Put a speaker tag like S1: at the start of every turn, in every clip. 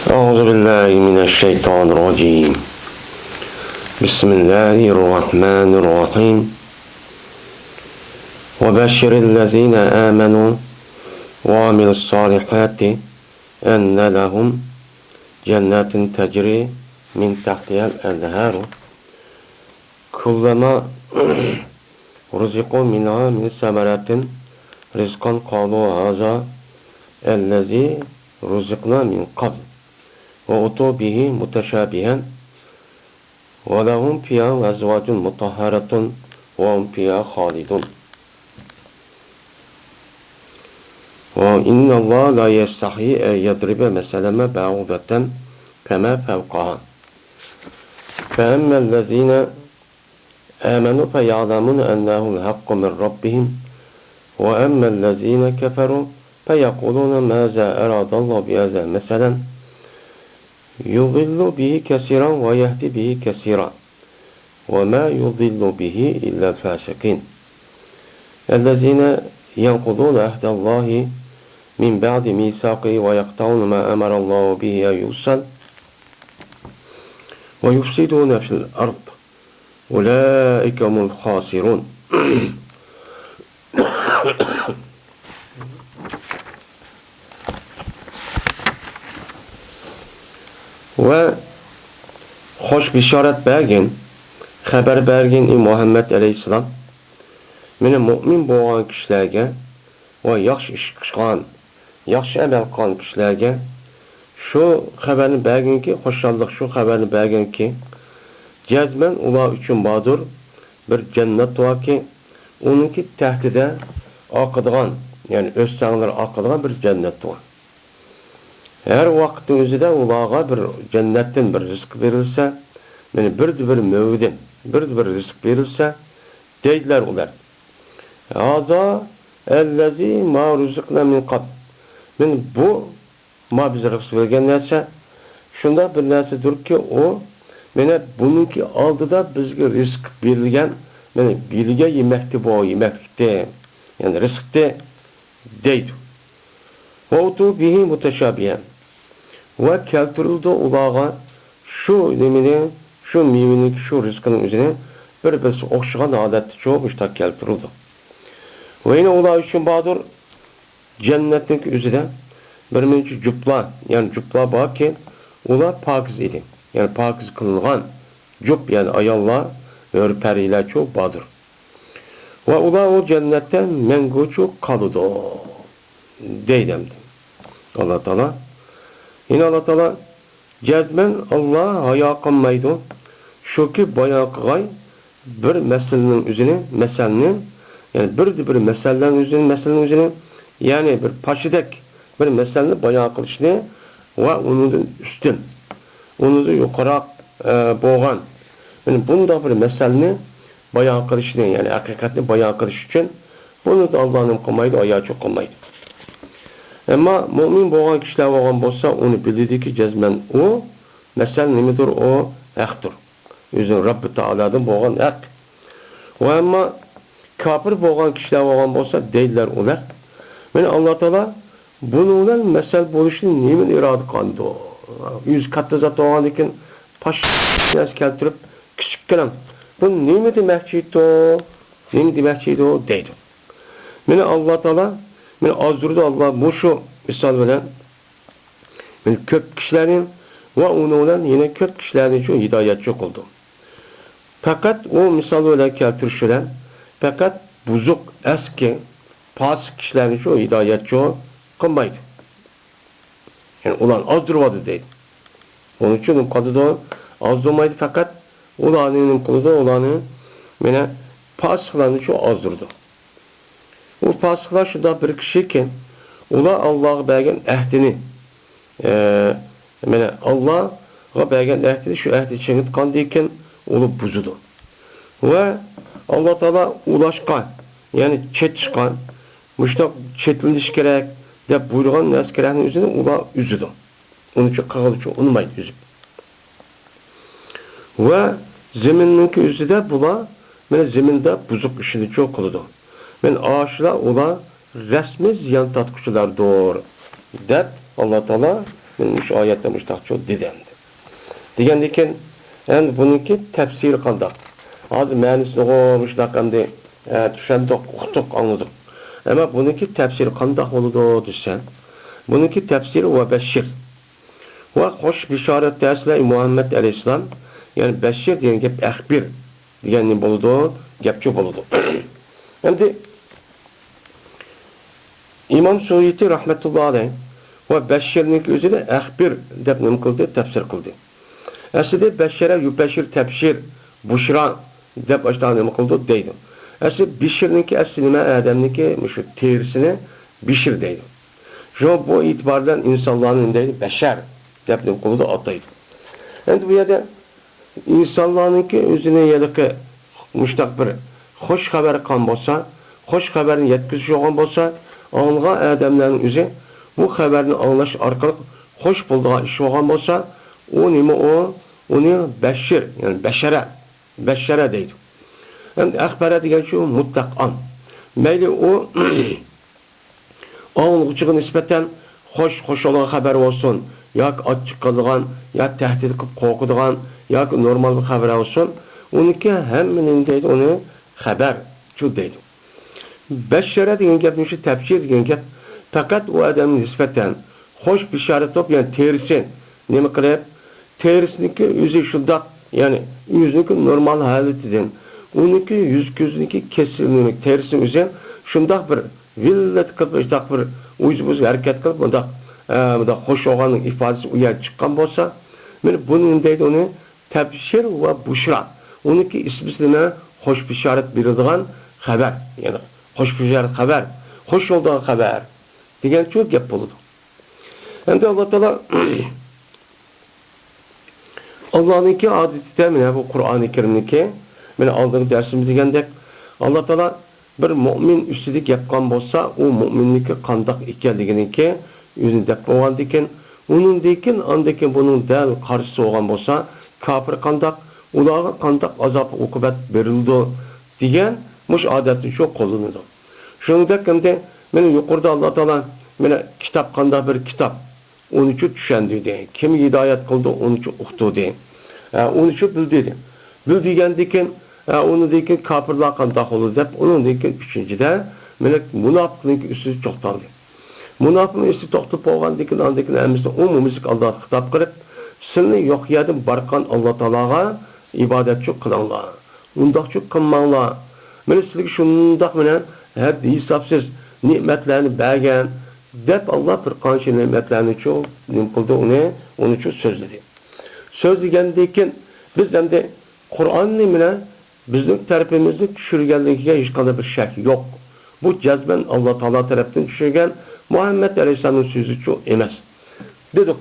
S1: أعوذ بالله من الشيطان الرجيم. بسم الله الرحمن الرحيم. وبشر الذين آمنوا وعملوا الصالحات أن لهم جنات تجري من تحتها الأنهار كلما رزقوا منها من ثمرات رزقا قالوا هذا الذي رزقنا من قبل وأتوا به متشابها ولهم فيها أزواج مطهرة وهم فيها خالدون. وإن الله لا يستحي أن يضرب مثلا بعوضة كما فوقها فأما الذين آمنوا فيعلمون أنه الحق من ربهم وأما الذين كفروا فيقولون ماذا أراد الله بهذا مثلا يضل به كثيرا ويهدي به كثيرا وما يضل به إلا الفاسقين الذين ينقضون عهد الله من بعد ميثاقه ويقطعون ما أمر الله به أن يوصل ويفسدون في الأرض أولئك هم الخاسرون. Ve hoş bişaret bergin, haber bergin Muhammed aleyhisselam, meni mu'min bo'lgan kishilarga va yaxshi ish qilgan, yaxshi amal qilgan kishilarga shu xabarni berginki, xushallik shu xabarni berginki, jazman ular uchun bordir bir jannat borki, uningki tahtida oqadigan, ya'ni o'stanglar oqadigan bir jannat bor. Her vaqt o'zida ularga bir jannatdan bir rizq berilsa, meni bir mövdin, bir rizq berilsa, deydilar ular. Haza allazi ma ruzqna min qab. Men bu ma biz rizq bergan narsa, shunda bir narsadirki, o meni buningki oldida bizga rizq berilgan, meni birga yemakdi bu yemakdi, ya'ni rizqdi deydi. Wa utu bihi mutashabihan. Ve keltirildi ulağa şu neminin, şu meyvenin, şu rızkının üzerine bir okşayan adeti çok işte keltirildi. Ve yine ulağı için bağdır cennetin üzerine bir münci cüpla, yani cüpla bağ ki ulağı pakiz idi. Yani pakiz kılıngan cüp yani ayallah ve örperiyle çok bağdır. Ve ulağı o cennetten mengu çok kalıdı deydemdi. Allah Teala. Yine Allah Teala cezmen Allah haya kılmaydı. Şu ki bayağı kılay bir meselenin üzerine, meselenin yani bir meselenin üzerine yani bir paşidek bir meselenin bayağı kılışını ve onun da üstün, onu da yukarı boğan. Yani bunda bir meselenin bayağı kılışını yani hakikatini bayağı kılış için bunu da Allah'ın kılmaydı, ayağı çok kılmaydı. Ama mümin bo'lgan kishilar bo'lgan bo'lsa, uni bildiki jazman o mesel nimadir o haqdir. O'zi Robbi Taoladan bo'lgan haq. Va amma kafir bo'lgan kishilar bo'lgan bo'lsa, deydilar ular. Meni Alloh Taolo buni bilan mesel bo'lishini nima iroda qildi? Yüz katta zot bo'lgan ekan, pash keltirib kichikkan. Bu nima demoqchi edi? Nima demoqchi edi deydi. Meni Alloh Taolo men azdırdı Allah bu şu misal bilen men köp kişilerin ve onu olan yine köp kişilerin şu hidayet çok oldu. Fakat o misal bilen keltirişilen fakat buzuk eski fasık kişilerin şu hidayet çok kılmaydı. Yani ulan azdırmadı değil. Onun için o kadıda azdırmaydı fakat ulanın kadıda olanı mene fasıklarını çok azdırdı. O fasıklar şurada bir kişiyken ola Allah'a bergen ehdini Allah'a bergen ehdini şu ehdi çengit kandıyken onu buzudu. Ve Allah Teala ulaşkan yani çetişkan müştak çetilmiş gerek de buyurgan neskerenin üzerine ola üzüdü. Onun için kağılı çok unmayın üzüp. Ve zemininki üzüde bula zeminde buzuk işini çok kılıdı. Men ağaçla ola resmi ziyan tatqıçılar doğru. Dep Allah Teala Men şu ayette müştaqçı dedim. Degandeken, endi buniki tafsiri qandaq. Hozir ma'nosini müştaq endi tushundik, uqdik, anladik. Ama buniki tafsiri qandaq bo'ladi desa, buniki tafsiri va bashir. Va xo'sh bishorat tasla Muhammad alayhisalom, ya'ni bashir degan gap axbir degan bo'ladi, gapchi bo'ladi. Endi İmam Suyuti rahmetullahi alayh va bashirning o'zini axbir deb nim qildi, tafsir qildi. Aslida bashara yubashir tafsir bushra deb ashtanim qildi deydi. Aslida bishirniki asli nima odamniki shu terisini bishir deydi. Shu bu e'tibordan insonlarning deydi bashar deb nim qildi ataydi. Endi bu yerda insonlarniki o'zini yaliqi mushtaq bir xush xabar qilgan bo'lsa, xush xabarni yetkazish olgan bo'lsa, anlagan odamlarning o'zi bu xabarni anglash orqali xush bo'ladigan ish olgan bo'lsa, o nima o? Uni bashir, yani bashara deydi. Endi axbara degan shu mutlaqan. Mayli o anglovchiga nisbatan xush olan xabar olsun, yoki ochiq qilgan, yoki tahdid qilib qo'rqadigan, yoki normal bir xabar olsun, uniki hammaning deydi, uni xabar shu deydi. Bashara degan gap, shu tafsir degan gap faqat u odamga nisbatan xush bishorat top, yani terisi nima qilib, terisiniki o'zi shundoq, ya'ni yuzniki normal holatidan, uniki yuz ko'zniki kesilmek, terisini o'zi shundoq bir villat qilib, shundoq bir o'z harakat qilib, bundoq xush olganning ifodasi u yerga chiqqan bo'lsa, mana buning deydi uni tabshir va bushra. Uniki ismisini xush bishorat beradigan xabar, ya'ni xush bishorat xabar, xush bo'lgan xabar degan shu gap bo'ladi. Endi Alloh taolo Allah'ınki adeti de bu Kur'an-ı Kerim'deki beni aldığım dersimiz degandek Allah Teala bir mümin üstüdük yapkan bolsa o müminlik kandak ekanliginiki özünü dep bolgan deken onun deken andaki bunun dal karşısı olgan bolsa kafir kandak ularga kandak azap ukubat berildi degan muş adetini çok kullanıldı. Şuningdek endi meni yuqorida Allah Teala meni kitap kandak bir kitap onun için düşendiydi. Kim hidayet kıldı onun için uqtudi. Onun için bildi. Bildiğindeki onu deken kafirlar kandak olur dep onun deken üçüncüde melek münafıklık üstü çoxtandı. Münafıklık üstü toxtup olgan deken andaki emizde umumizlik Allah'a hitap kılıp seni yok yerden barkan Allah Teala'ga ibadetçi kılanlar. Undakçı kılmanlar. Melek sizlik şundaq menen her hesapsız nimetlerini bergen dep Allah bir qancha nimetlerini çok nim qildi onu çok sözledi. Söz degandeken biz endi Qur'onni bilan bizning tarafimizni tushirganligiga hech qanday bir shak yo'q. Bu jazman Alloh taolo tarafdan tushirgan Muhammad alayhisolamning so'zi çok emas. Dedik.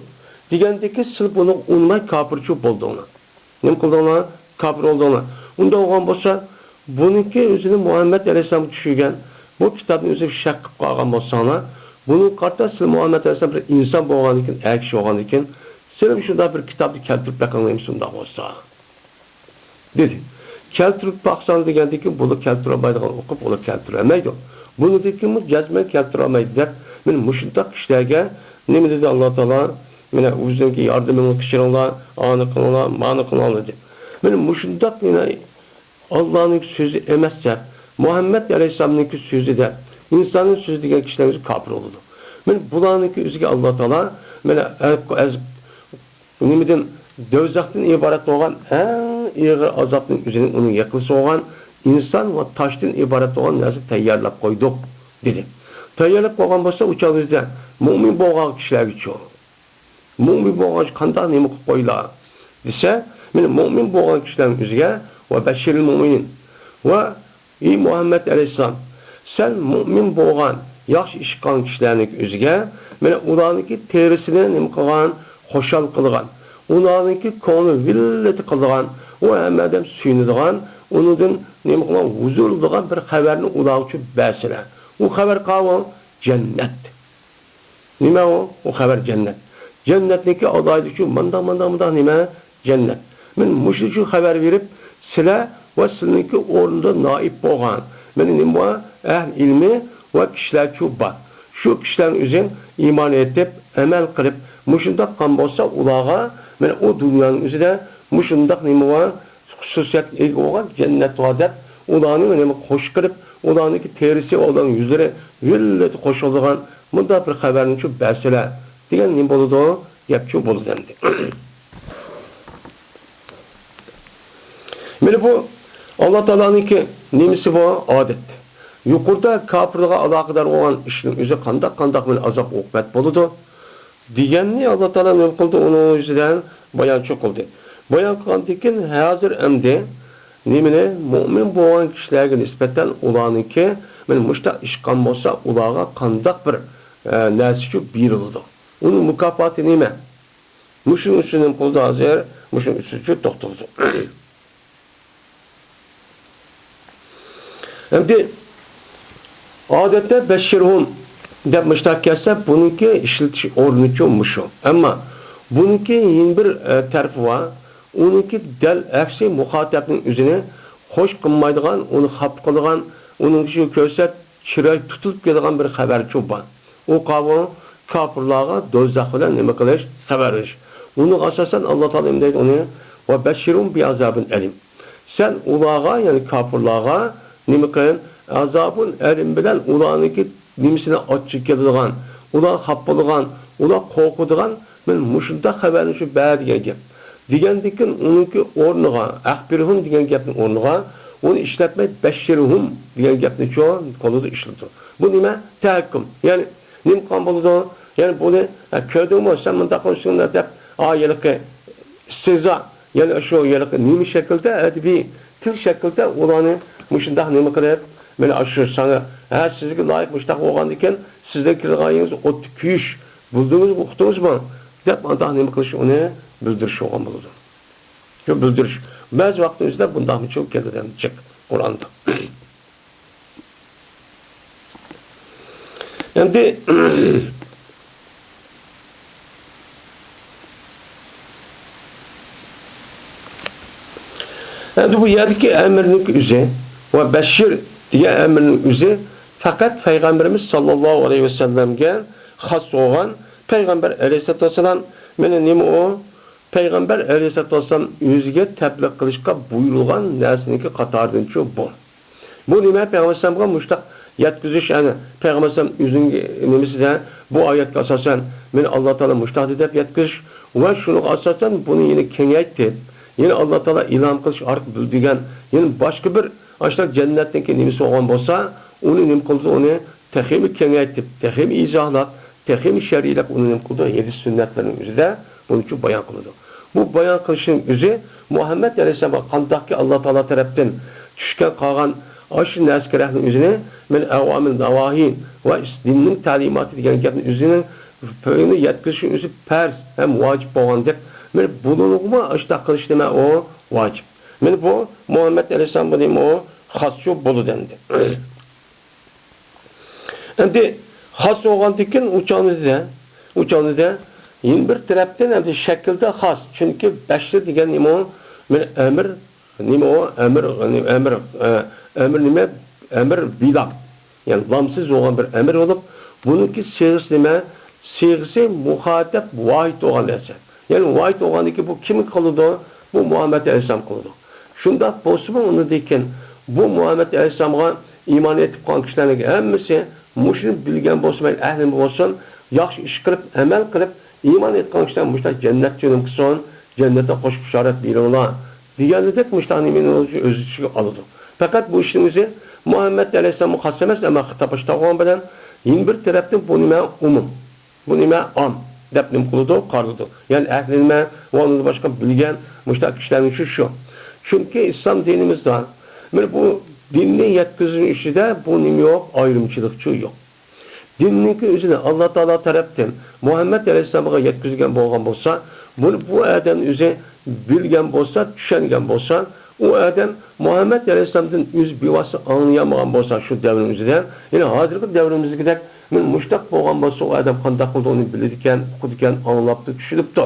S1: Degandeki siz buni unmay kafirchi bo'ldinglar. Nim qildinglar? Kafir bo'ldinglar. Unda olgan bo'lsa, buniki o'zini Muhammad alayhisolam tushirgan bu kitobni o'zi shak qilib qolgan bo'lsanglar, bunun qarta siz Muhammed Aleyhisselam bir insan bo'lgan ekan, kishi bo'lgan ekan, siz shunda bir kitobni keltirib baqinglar shunda bo'lsa. Dedi. Keltirib baqsan degandiki, buni keltirolmaydigan o'qib, uni keltirolmaydi. Buni dekinmi jazman keltirolmaydi deb, men mushundaq ishlarga nima dedi Alloh taolo? Meni o'zingizga yordamingni qilinglar, ani qilinglar, ma'ni qilinglar dedi. Men mushundaq Allah'ın sözü emas deb, Muhammed Aleyhisselam'ın sözü de insanın sözü degan kishilar kafir oldu. Men bularniki o'ziga Alloh taolo meni nimadan do'zaxdan iborat bo'lgan eng og'ir azobning o'zining uning yaqinsi bo'lgan inson va toshdan iborat bo'lgan narsa tayyorlab qo'ydik dedi. Tayyorlab qo'ygan bo'lsa uchog'ingizda mu'min bo'lgan kishilarga mu'min bo'lgan qanday nima qilib qo'ylar desa, men mu'min bo'lgan kishilarning o'ziga va bashiril mu'minin va Muhammed Aleyhisselam sen mu'min bo'lgan yaxshi ish qilgan kishilarning o'ziga mana ularniki terisini nima qilgan, xo'shal qilgan, ularniki ko'ngli villati qilgan, u hammadan suyunadigan, unidan nima qilgan, huzurligan bir xabarni ular uchun bersalar. U xabar qavon jannat. Nima u? U xabar jannat. Jannatniki adoydi uchun manda nima? Jannat. Men mushuk uchun xabar berib, sizlar va sizniki o'rinda noib bo'lgan. Meni nima ahl ilmi va kishilar çok bor. Shu kishilarning o'zi iymon etib, amal qilib, Muşundaq qan bolsa ularga mana o dunyoning o'zida muşundaq nima bor? Xususiyat ega bo'lgan jannat bor deb ularni nima qo'sh qilib, ularniki terisi olan yüzlere yilleti qo'shilgan bunda bir xabarni shu bersalar degan nima bo'ladi? Gap shu bo'ldi endi. Mana bu Allah Taola'nınki nimasi bor? Odat. Yuqorida kafirlarga aloqador bo'lgan ishning o'zi qanday bir azob uqubat bo'ladi deganni Allah Taolo nima qildi? Uni o'zidan bayon qildi. Bayon qilgandan keyin hozir endi nimani mo'min bo'lgan kishilarga nisbatan ularniki mana mushta ish qilgan bo'lsa, ularga qanday bir narsa beriladi. Uning mukofoti nima? Mushu uchun qildi hozir, mushu uchun to'xtaldi. Endi odatda bashirhum deb mushtaq kelsa, buniki ishlatish o'rnichi mushu. Ammo buniki yeni bir tarafi bor. Uniki dal aksi muxotabning o'zini xo'sh qilmaydigan, uni xaf qilgan, uning shu ko'rsat chiroy tutilib kelgan bir xabarchi bor. U qavm kafirlarga do'zax bilan nima qilish, xabar berish. Uni asosan Alloh taolo deydi uni va bashirum bi azabin alim. Sen ularga, ya'ni kafirlarga nima qilin? Azabun alim bilan ularniki nimisini ochib keladigan, ular xaf qilgan, ular qo'rqadigan men mushunda xabarni shu berdigan gap. Degandikin uniki o'rniga, akhbirhum degan gapning o'rniga uni ishlatmay bashirhum degan gapni cho'ng qo'lida ishlatdi. Bu nima? Tahakkum. Ya'ni nim qon bo'ladi? Ya'ni buni ko'rdingmi, sen bunday qilishinglar deb ayiliqi istiza, ya'ni shu yiliqi nima shaklda, adabiy til shaklda ularni mushundaq nima qilib, meni shu sana sizga loyiq mushtaq bo'lgan ekan, sizning kirganingiz o'tni kuyish, bildingizmi, uqdingizmi deb bunday nima qilish uni bildirish olgan bo'ladi. Shu bildirish. Ba'zi vaqtlarda bunday çok keladi ham chiq Qur'onda. Endi endi bu yerdagi amirning o'zi va bashir degan amirning o'zi faqat payg'ambarimiz sollallohu alayhi vasallamga xos bo'lgan. Payg'ambar alayhisolatu vasallam meni nima o Peygamber Aleyhisselatü Vesselam yüzüge tebliğ kılışka buyurulgan nersiniki qatardan şu bu. Bu nime Peygamber Aleyhisselam'a muştak yetkizmiş yani Peygamber Aleyhisselam yüzünün nimesi de bu ayet asasen beni Allah Teala muştak edip yetkizmiş ve şunu asasen bunu yine kengaytdi. Yine Allah Teala ilam kılış ark bildigen yine başka bir aştak cennetteki nimesi olan olsa onu nim kıldı onu tehimi kengaytdi. Tehimi izahlak, tehimi şer'ilak onu nim kıldı. 7 sünnetlerin üzerinde bunun için bayan kıldı. Bu bayan kılışın üzü Muhammed Aleyhisselam'a kandaki Allah Teala tarafından düşken kalan aşı neskerahının üzerine men evamil navahin ve dinin talimatı diyen gapın üzerine pöyünü yetkilişin üzü pers hem vacip olan dep men bulunukma aşta kılış deme o vacip. Men bu Muhammed Aleyhisselam bu deme o hasşu bolu dendi. Endi has olan dikin uçağınızda yeni bir taraftan hem de şekilde has. Çünkü beşli diyen nime o? Emir nime o? Emir bilam. Yani lamsız olan bir emir olup bununki sığısı nime? Sığısı muhatap vahid olan eser. Yani vahid olan ki bu kimin kılıdı? Bu Muhammed Aleyhisselam kılıdı. Şunda bozumu onu diken bu Muhammed Aleyhisselam'a iman etip kalan kişilerin hemmisi muşrin bilgen bozumu ehlim olsun yaxşı iş kılıp, emel kılıp İman etken kişiler müştak cennet canım kıson, cennete hoş bişaret buyururlar. Diğerleri de müştak nimenin özü alıdı. Fakat bu işimizi Muhammed Aleyhisselam'ı khassemez ama hitapışta olan beden yeni bir taraftan bu nime umum. Bu nime am. Depnim kuludu, karlıdı. Yani ehlinime ve onun başka bilgen müştak kişilerin şu. Çünkü İslam dinimizde bu dinli yetkizinin işi de bu nime yok, ayrımcılıkçı yok. Dinninki üzerine Allah Teala tarafından Muhammed Aleyhisselam'a yetkizilgen bolgan bolsa, bunu bu adam üzerine bilgen bolsa, düşüngen bolsa, o adam Muhammed Aleyhisselam'ın yüz bivası anlayamayan bolsa şu devrin üzerine, yine hazırlık devrimize giderek müştak bolgan bolsa o adam kandak oldu onu bilirken, okuduken, anlattı, düşünüptü.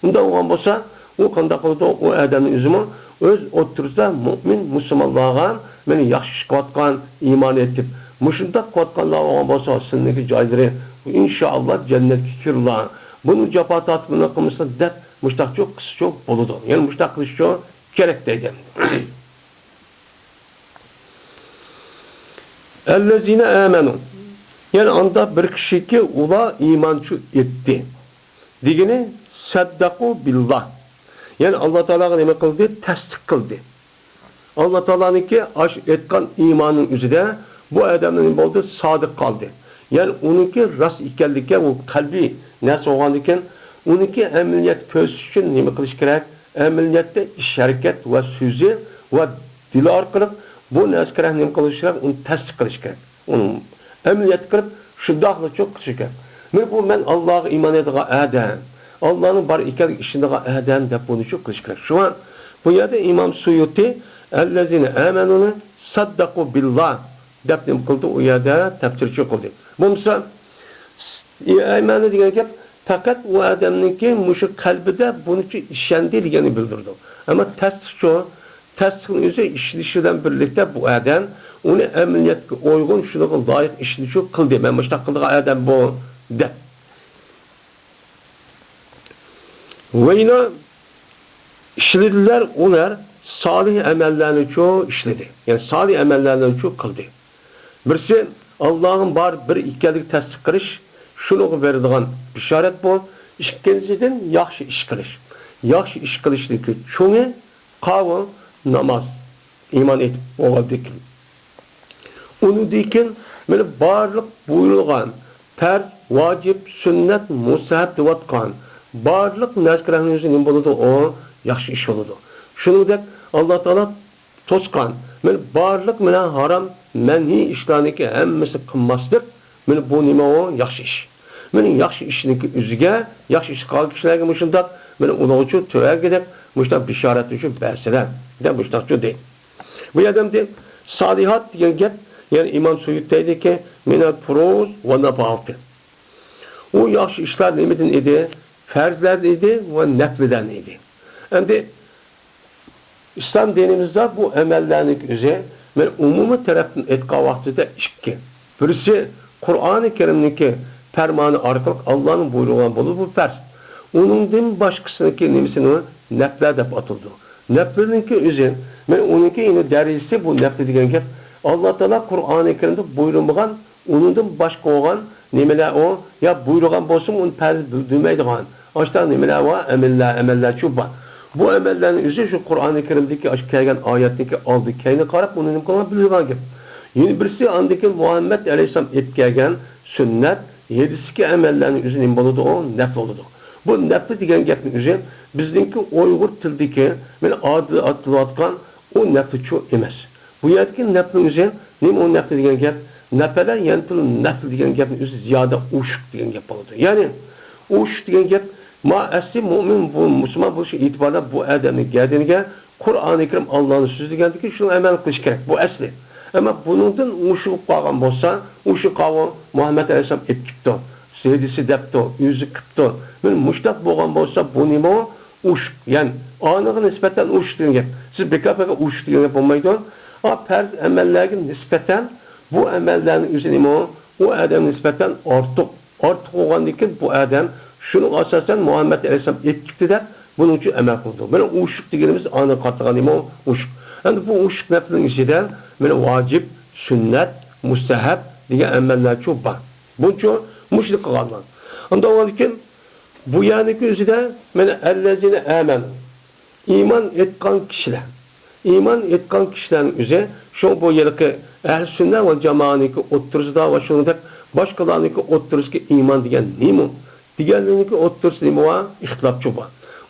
S1: Bundan olgan bolsa, o kandak oldu o adamın üzerine öz otursa mümin, Müslümanlığa beni yaxşı kıvatkan, iman etip, Muşunda qatqanlar olan bolsa, sizdeki joylari inşallah cennetga kirlar. Bunu capa tatmini kılmışsa det müştak çok kısa çok boludu. Yani müştak kılış çok gerek deydi. Ellezine amenu. Yani anda bir kişi ki ula imançı etti. Digini saddaku billah. Yani Allah Teala'ga nima kıldı? Tasdik kıldı. Allah Teala'nınki etkan imanın üzerinde bu adamın nima oldu? Sadık kaldı. Yani onunki rast ekanligi, o kalbi nasıl olgandiken, onunki ameliyat köz için nima kılış kerak? Ameliyatda iş hareket ve sözü ve dili orqali bu naskara nima kılış kerak? Onu tasdik kılış kerak. Onu ameliyat kılıp şundaqla çok kılış kerak. Bu men Allah'a iman edigan adam. Allah'ın bar ekanligi işindagi adam deb bunu çok kılış kerak. Şu an bu yerde İmam Suyuti ellezine amenunu saddaku billah deb nima qildi? U yerda tafsirchi qildi. Bo'lmasa iymoni degan gap faqat u odamningki mushu qalbida buncha ishondi deganini bildirdi. Ammo tasdiqning o'zi ishlishidan birlikda bu odam uni amaliyotga uyg'un shunaqa loyiq ishni shu qildi. Men mana shunaqa qilgan odam bu deb. Ve yine işlediler onlar salih emellerini çoğu işledi. Yani salih emellerini çoğu kıldı. Birisi Allah'ın var bir ikilik tasdik kılış, şunu verdiğin işaret bu. İkinciden yaxşı iş kılış. Yaxşı iş kılıştaki çoğu kavun namaz, iman et, oğul dikin. Onu dikin, böyle barlık buyurulgan, fer, vacip, sünnet, musahab divatkan, barlık naskırağının yüzünün buludu o yaxşı iş oludu. Şunu dek Allah Teala toskan. Men barlık mena haram menhi işlarniki hemmesi kılmasdık. Men bu nima o yaxşı iş. Menin yaxşı işiniki üzüge, yaxşı iş kalı kişilerge muşundak, menin uluğucu töre gidek, muştak bişaret üçün berseler. De muştakçı değil. Bu adam de salihat diyen gep, yani İmam Suyut deydi ki, minel furuz ve nabafil. O yaxşı işler nemedin idi? Ferzler idi ve nefliden idi. Şimdi İslam dinimizde bu emellerlik üzere ve umumi tarafın etka vaktinde iki. Birisi Kur'an-ı Kerim'deki fermanı arkalık Allah'ın buyruğundan bulur bu ferz. Onun din başkasındaki nimisini nefler de atıldı. Neflerinki üzere ve onunki yine derisi bu nefli diyen gep Allah Teala Kur'an-ı Kerim'de buyurulmagan onundan başka olan nimeler o ya buyruğun bolsun onu ferz bilmeydiğen. Açta nimeler var emeller çubba. Bu emellerin üzeri şu Kur'an-ı Kerim'deki aşk kelgen ayetteki aldı keyni karab bunu nim kılma bilirgan gibi. Yine birisi andaki Muhammed Aleyhisselam etkigen sünnet yedisiki emellerin üzeri nim boludu o nefl oludu. Bu nefl diyen gapın üzeri bizdeki Uygur tildeki ben adı atılatkan o nefl çoğu emez. Bu yerdeki neflin üzeri nim o nefl diyen gap nefelen yentilin nefl diyen gapın üzeri ziyade uşuk diyen gap oludu. Yani uşuk diyen gap ma asli mümin bu Müslüman bu şey itibarla bu adamın geldiğine Kur'an-ı Kerim Allah'ın sözü geldi ki şunu emel kılış gerek. Bu asli. Ama bunun uşuq bağlan bolsa, uşuq qağı Muhammed Aleyhisselam etkipti. Sedisi depti, yüzü kıpti. Ben müştak bolgan bolsa bu nima uşuq. Yani anığa nispeten uşuq degan gap. Siz bekar uşuq degan gap olmaydı. Ama farz emellerine nispeten bu emellerin üzerine nima o adam nispeten artık olgandan bu adam şunu asasen Muhammed Aleyhisselam etkipti de bunun için emel kıldı. Böyle uşuk dediğimiz anı katlagan ima uşuk. Yani bu uşuk neflinin içinden böyle vacip, sünnet, mustahab diye emeller çok var. Bunun için müşrik kılanlar. Onda olan için bu yanındaki üzere böyle ellezine amen. İman etkan kişiler. İman etkan kişilerin üzere şu bu yerdeki ehl sünnet ve cemaatindeki oturuzda ve şunu da başkalarındaki oturuzda iman diyen neymi? Diğerlerindeki oturuz neymi var? İhtilafçı var.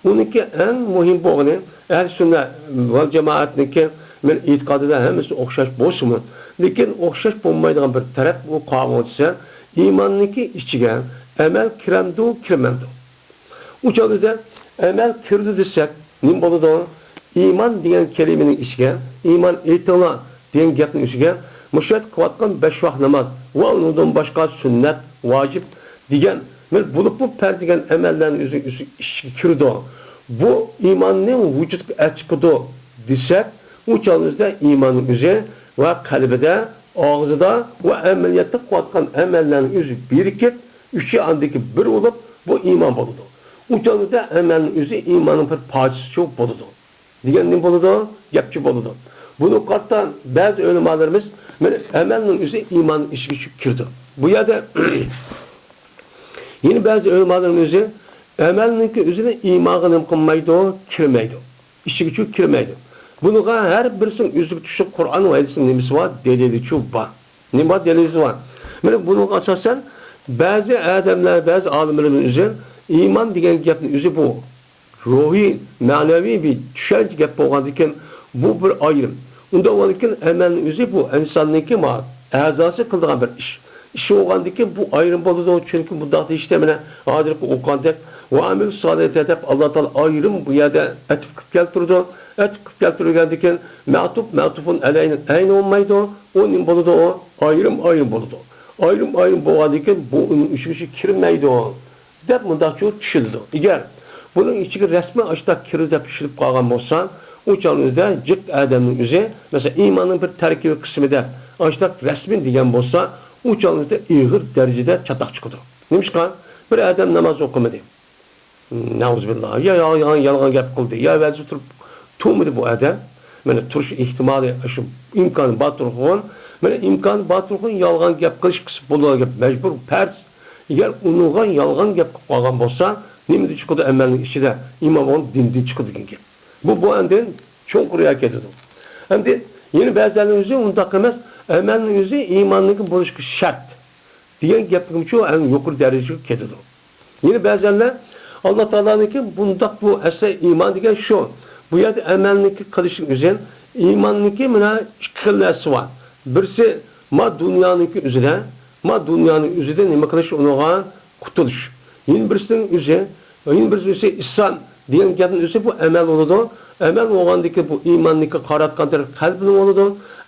S1: Onunki en mühim boğunu ehl sünnet ve cemaatindeki men itikadıda hemisi okşaş bolsun mu? Lekin okşaş bulmaydıgan bir taraf bu kavga imanındaki içige emel kiremdu kirmemdu. Uçalıda emel kirdi desek nim boludu? İman diyen kelimenin içige, iman etila diyen gapning içige müşahit kıvatkan 5 vakt namaz ve ondan başka sünnet, vacip diyen bulup bu perdigen emellerin üzerine kirdi. Bu imanın vücuduk açıkıdı desek uçağınızda imanın üzeri ve kalbide, ağzıda ve ameliyatta kıvatkan emellerin üzeri birikip, üçü andaki bir olup
S2: Bu iman boludu. Uçanıda emelin özü imanın bir parçası çok boludu. Diyen ne boludu? Gepçi boludu. Bunu kattan bazı ölümalarımız emelin özü imanın işi kirdi. Bu yerde yine bazı ölümaların özü emelin özüne imanın kılmaydı, kirmeydi. İşi gücü kirmeydi. Bunuğa her birisinin üzüp düşüp Kur'an ve hadisinin nemisi var, delili çok var. Ne var? Delili var. Bunun asasen bazı adamlar, bazı alimlerin üzerine iman degen gapning o'zi bu. Ruhiy, ma'naviy bir tushuncha gap bo'lgandan bu bir ayrim. Unda bo'lgandan amalning o'zi bu insonniki a'zosi qiladigan bir ish. Ish bo'lgandan bu ayrim bo'ladi, chunki bunda ishda mana hozirgi o'qgandek va amil solih deb Alloh taolo ayrim bu yerda atib qilib keltirdi. Atib qilib keltirgandan ma'tufun alayni ayni olmaydi. O nim bo'ladi, o ayrim bo'ladi. Ayrım bo'lgandan bu uning ichiga kirmaydi deb mundaqcha tushildi. Agar buning ichiga rasman ashta kirib deb tushilib qolgan bo'lsa, u chog'da jiq odamning o'zi, masalan, iymonning bir tarkibiy qismida ashta rasmiy degan bo'lsa, u chog'da ig'ir darajada chatoq chiqadi. Nimishqa bir odam namoz o'qimadi. Nauzubillah. Ya yolg'on gap qildi, ya vazi turib to'midi bu odam. Mana turish ehtimoli shu imkon bor turgan. Mana imkon bor turgan yolg'on gap qilish qisib bo'lgan majbur farz. Agar unug'an yolg'on gap qilib qolgan bo'lsa, nimada chiqadi amalning ichida imomon dindan chiqadi degan gap. Bu andan cho'nqiriga ketadi. Endi yeni ba'zilarning o'zi undaq emas, amalning o'zi iymonning bo'lishi shart degan gapning shu eng yuqori darajaga ketadi. Yeni ba'zilar Alloh taoloning bundaq bu asli iymon degan shu. Bu yerda amalniki qilishing uchun iymonniki mana ikki xillasi bor. Birisi dunyoning o'zida nima qilish, unga qutulish. Yeni birisining birisi ihson degan gapning o'zi bu amal bo'ladi. Amal bo'lgandiki bu iymonniki qaratgan taraf qalbning bo'ladi.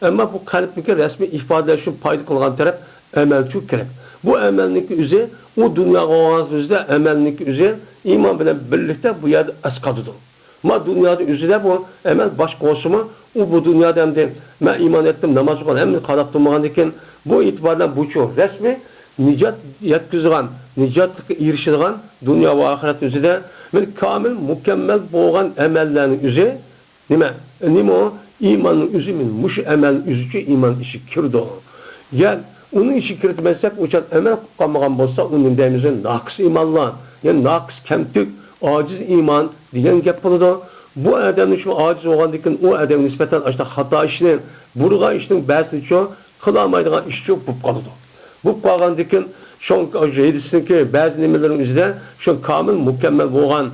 S2: Ammo bu qalbniki rasmiy ifodalash uchun foyda qilgan taraf amalchi kerak. Bu amalniki o'zi u dunyoga olgan o'zida amalniki o'zi iymon bilan birlikda bu yerda asqatadi. Dünyada üzüle bu hemen baş koşumu bu dünyada hem de ben iman ettim namaz kılgan hem de kadap durmaganken bu itibardan bu çok resmi nicat yetkizgan nicatlık erişilgan dünya ve ahiret üzere ben kamil mükemmel boğan emellerin üzeri nime o imanın üzümün muş emel üzücü iman işi kirdi o. Yani onun işi kiritmezsek uçan emel kalmagan bolsa onun demizin nakıs imanla yani nakıs kemtik aciz iman degan gap bo'ladi. Bu odamning shu ojiz bo'lgandan u odamga nisbatan ashta xato ishni, burg'an ishning ba'zini shu qila olmaydigan ish yo'q bo'lib qoladi. Bu qolgandan shu yedisinki ba'zi nimalarning o'zida shu komil mukammal bo'lgan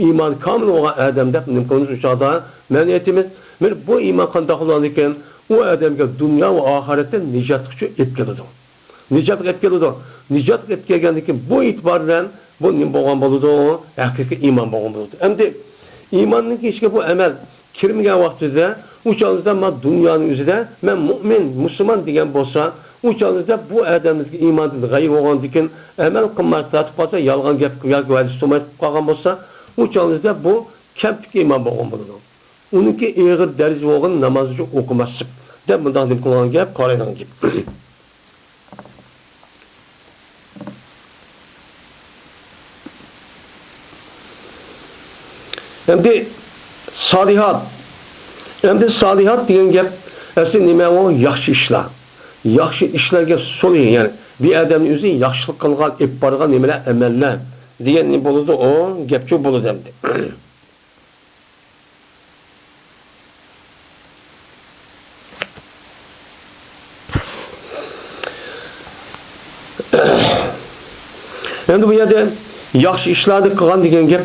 S2: iymon komil bo'lgan odam deb nima qilamiz o'shada ma'niyatimiz. Men bu iymon qanday qilinadigan u odamga dunyo va oxiratda nijot uchun olib keladi. Nijot olib kelgandan keyin bu e'tibor bilan bu nima bo'lgan bo'ladi? Haqiqiy iymon bo'lgan bo'ladi. Endi iymonning ichiga bu amal kirmagan vaqtida u chog'da dunyoning o'zida men mu'min, musulmon degan bo'lsa, u chog'da bu odamizga iymondan g'ayib bo'lgandan amal qilmay tatib qolsa, yolg'on gap yoki hadis to'may qolgan bo'lsa, u chog'da bu kamtik iymon bo'lgan bo'ladi. Uniki ig'ir darajada bo'lgan namozni o'qimaslik deb bunday deb qilgan gap, qaraydigan gap. Endi salihat degan gap asli nima u? Yaxshi ishlar. Yaxshi ishlarga solih, ya'ni bir odamning o'zi yaxshilik qilgan, ib borgan nimalar, amallar degan nima bo'ladi? O gapchi bo'ladi endi. Endi bu yerda yaxshi ishlarni qilgan degan gap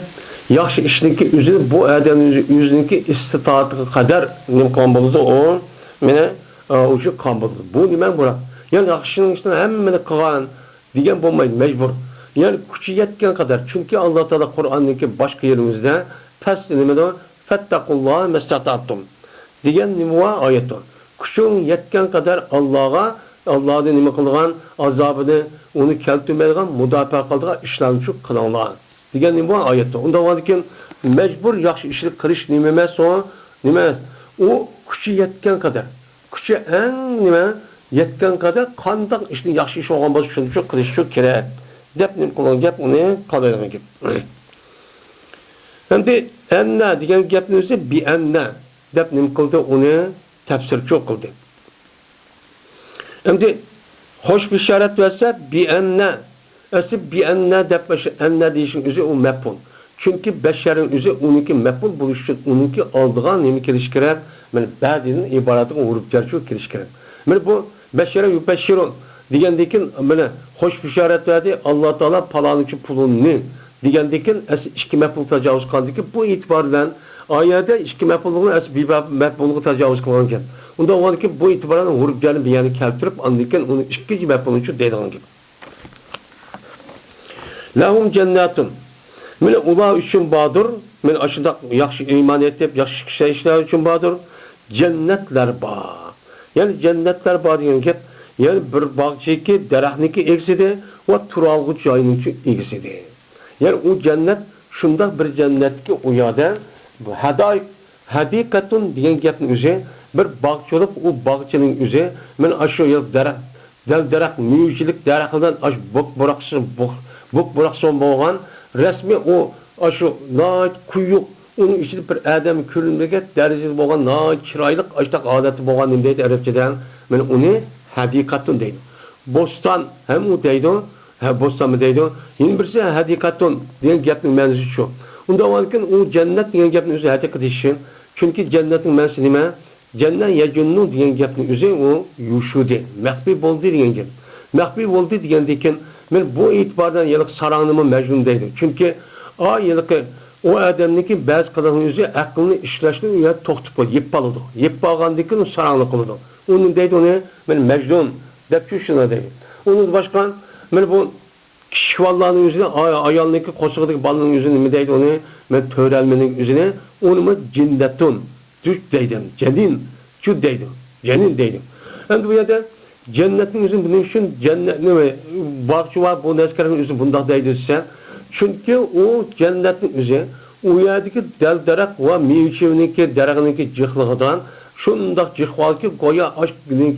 S2: yaxshi ishniki o'zini bu odamning o'ziniki istitoatiga qadar nima qilgan bo'ladi, o meni o'sha qilgan bo'ladi. Bu nima bo'ladi? Ya'ni yaxshining ishini hammani qilgan degan bo'lmaydi, majbur. Ya'ni kuchi yetgan qadar, chunki Alloh taolo Qur'onniki boshqa yerimizda past nimada fattaqulloh mastata'tum degan nima oyatdir. Kuching yetgan qadar Allohning nima qilgan azobini uni keltirmaydigan, mudofaa qiladigan ishlarni qilinglar degan nima oyatdir. Unda bo'lgandan majbur yaxshi ishni qilish nima emas, u kuchi yetgan qadar, kuchi eng yetgan qadar qanday ishni yaxshi ish olgan bo'lsa shuni qilish kerak deb nim qilgan gap uni qadaydigan gap. Endi anna degan gapni o'zi bi anna deb nim qildi uni tafsirchi qildi. Endi xo'sh bisharat versa bi anna asli bi anna deb anna deyishing o'zi u maf'ul. Chunki basharning o'zi uniki maf'ul bo'lish uchun uniki oldiga nima kelish kerak? Mana ba'dining iboratiga urib jarchu kelish kerak. Mana bu bashara yubashirun degandekin mana xo'sh bisharat verdi Alloh taolo palonchi pulini degandekin asli ikki maf'ul tajovuz qildiki bu e'tibor bilan oyatda ikki maf'ulni asli bir maf'ulga tajovuz qilgan ekan. Unda o'g'anki bu e'tiborni urib jarni biyani keltirib andikan uni ikkinchi maf'ul uchun deydigan gap. Lahum jannatun Mine ular üçün badır, men aşında yaxşı iman etip, yaxşı işler üçün badır. Cennetler var. Yani cennetler var diyen gap, yani bir bağçaki, derahniki eksidi ve turalgıç yayınınkı eksidi. Yani o cennet, şunda bir cennetki uyada, hadikatun diyen gapın üzeri, bir bağçı olup, o bağçının üzeri, men aşağı yıl derah, müyüzcilik derahından aş bok bıraksın boğan, resmi o aşı nayt kuyuk onun içinde bir adam körünmege dereceli boğan nayt çıraylık açtak adeti boğan nimdeydi Arapçadan men onu hadikatun deydi. Bostan hem o deydi hem bostan mı deydi yine birisi hadikatun diyen gapning ma'nosi şu. Unda varken o cennet diyen gapning o'zi hadikat işi. Çünkü cennetin ma'nosi nima? Cennet yecunnu diyen gapning o'zi o yuşudi. Mahfi bo'ldi diyen gap. Mahfi bo'ldi degandeken men bu itibardan yıllık sarağınımı mecnun deydi. Çünkü o adamniki bazı kadarının yüzü aklını işleşti ya toxtup koydu, yep balıdı. Yep bağandaki o sarağını kılıdı. Onun deydi onu men mecnun deyip şuna deydi. Onun başkan men bu kişivallarının yüzüne ayalındaki koşukdaki balının yüzüne mi deydi onu men törelmenin yüzüne onu mu cinnetun düz deydim. Şu deydim. Cenin deydim. Yani bu yerde cennetin yüzün bunun için cennet bağçı var bu neskerin yüzü bunda deydi sen. Çünkü o cennetin yüzü o yerdeki delderak ve mevçevindeki deragındaki cıhlığından şundak cıhval ki goya aşk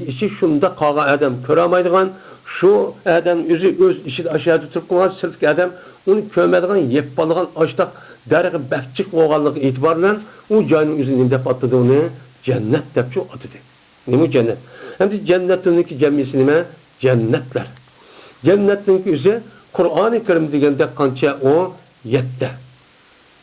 S2: işi şunda kağa adam köremaydıgan şu adam yüzü öz işi aşağıda tutup koyan sırtki adam onu kömedigan yepbalıgan aştak derağı bekçik oğanlık itibarından o canın yüzünü nimdep attığını cennet dep şu atıdı. Ne bu cennet? Hem de cennetindeki cemisi nime? Cennetler. Cennetindeki yüzü Kur'an-ı Kerim degende kança o 7.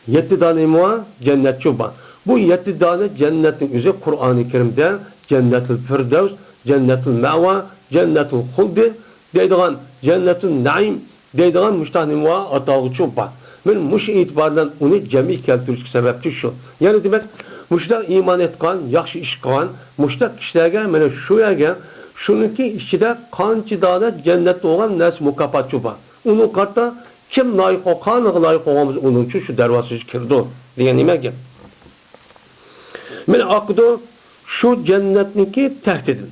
S2: 7 tane mi var? Cennet çoban. Bu 7 tane cennetin yüzü Kur'an-ı Kerim'de Cennetul Firdevs, Cennetul Ma'va, Cennetul Huldi deydiğen Cennetul Naim deydiğen müştahnim var atağı çoban. Ben muş itibardan onu cemi keltiriş sebepçi şu. Yani demek müştak iman etkan, yaxşı iş kılan, müştak kişilerge mene şu yerge şununki içinde kançı dağda cennette olan nes mukafat çoban. Onun katta kim layık o kanı layık olmamız onun için şu dervası kirdi diye nime gel. Men akıdı şu cennetninki tehdidin.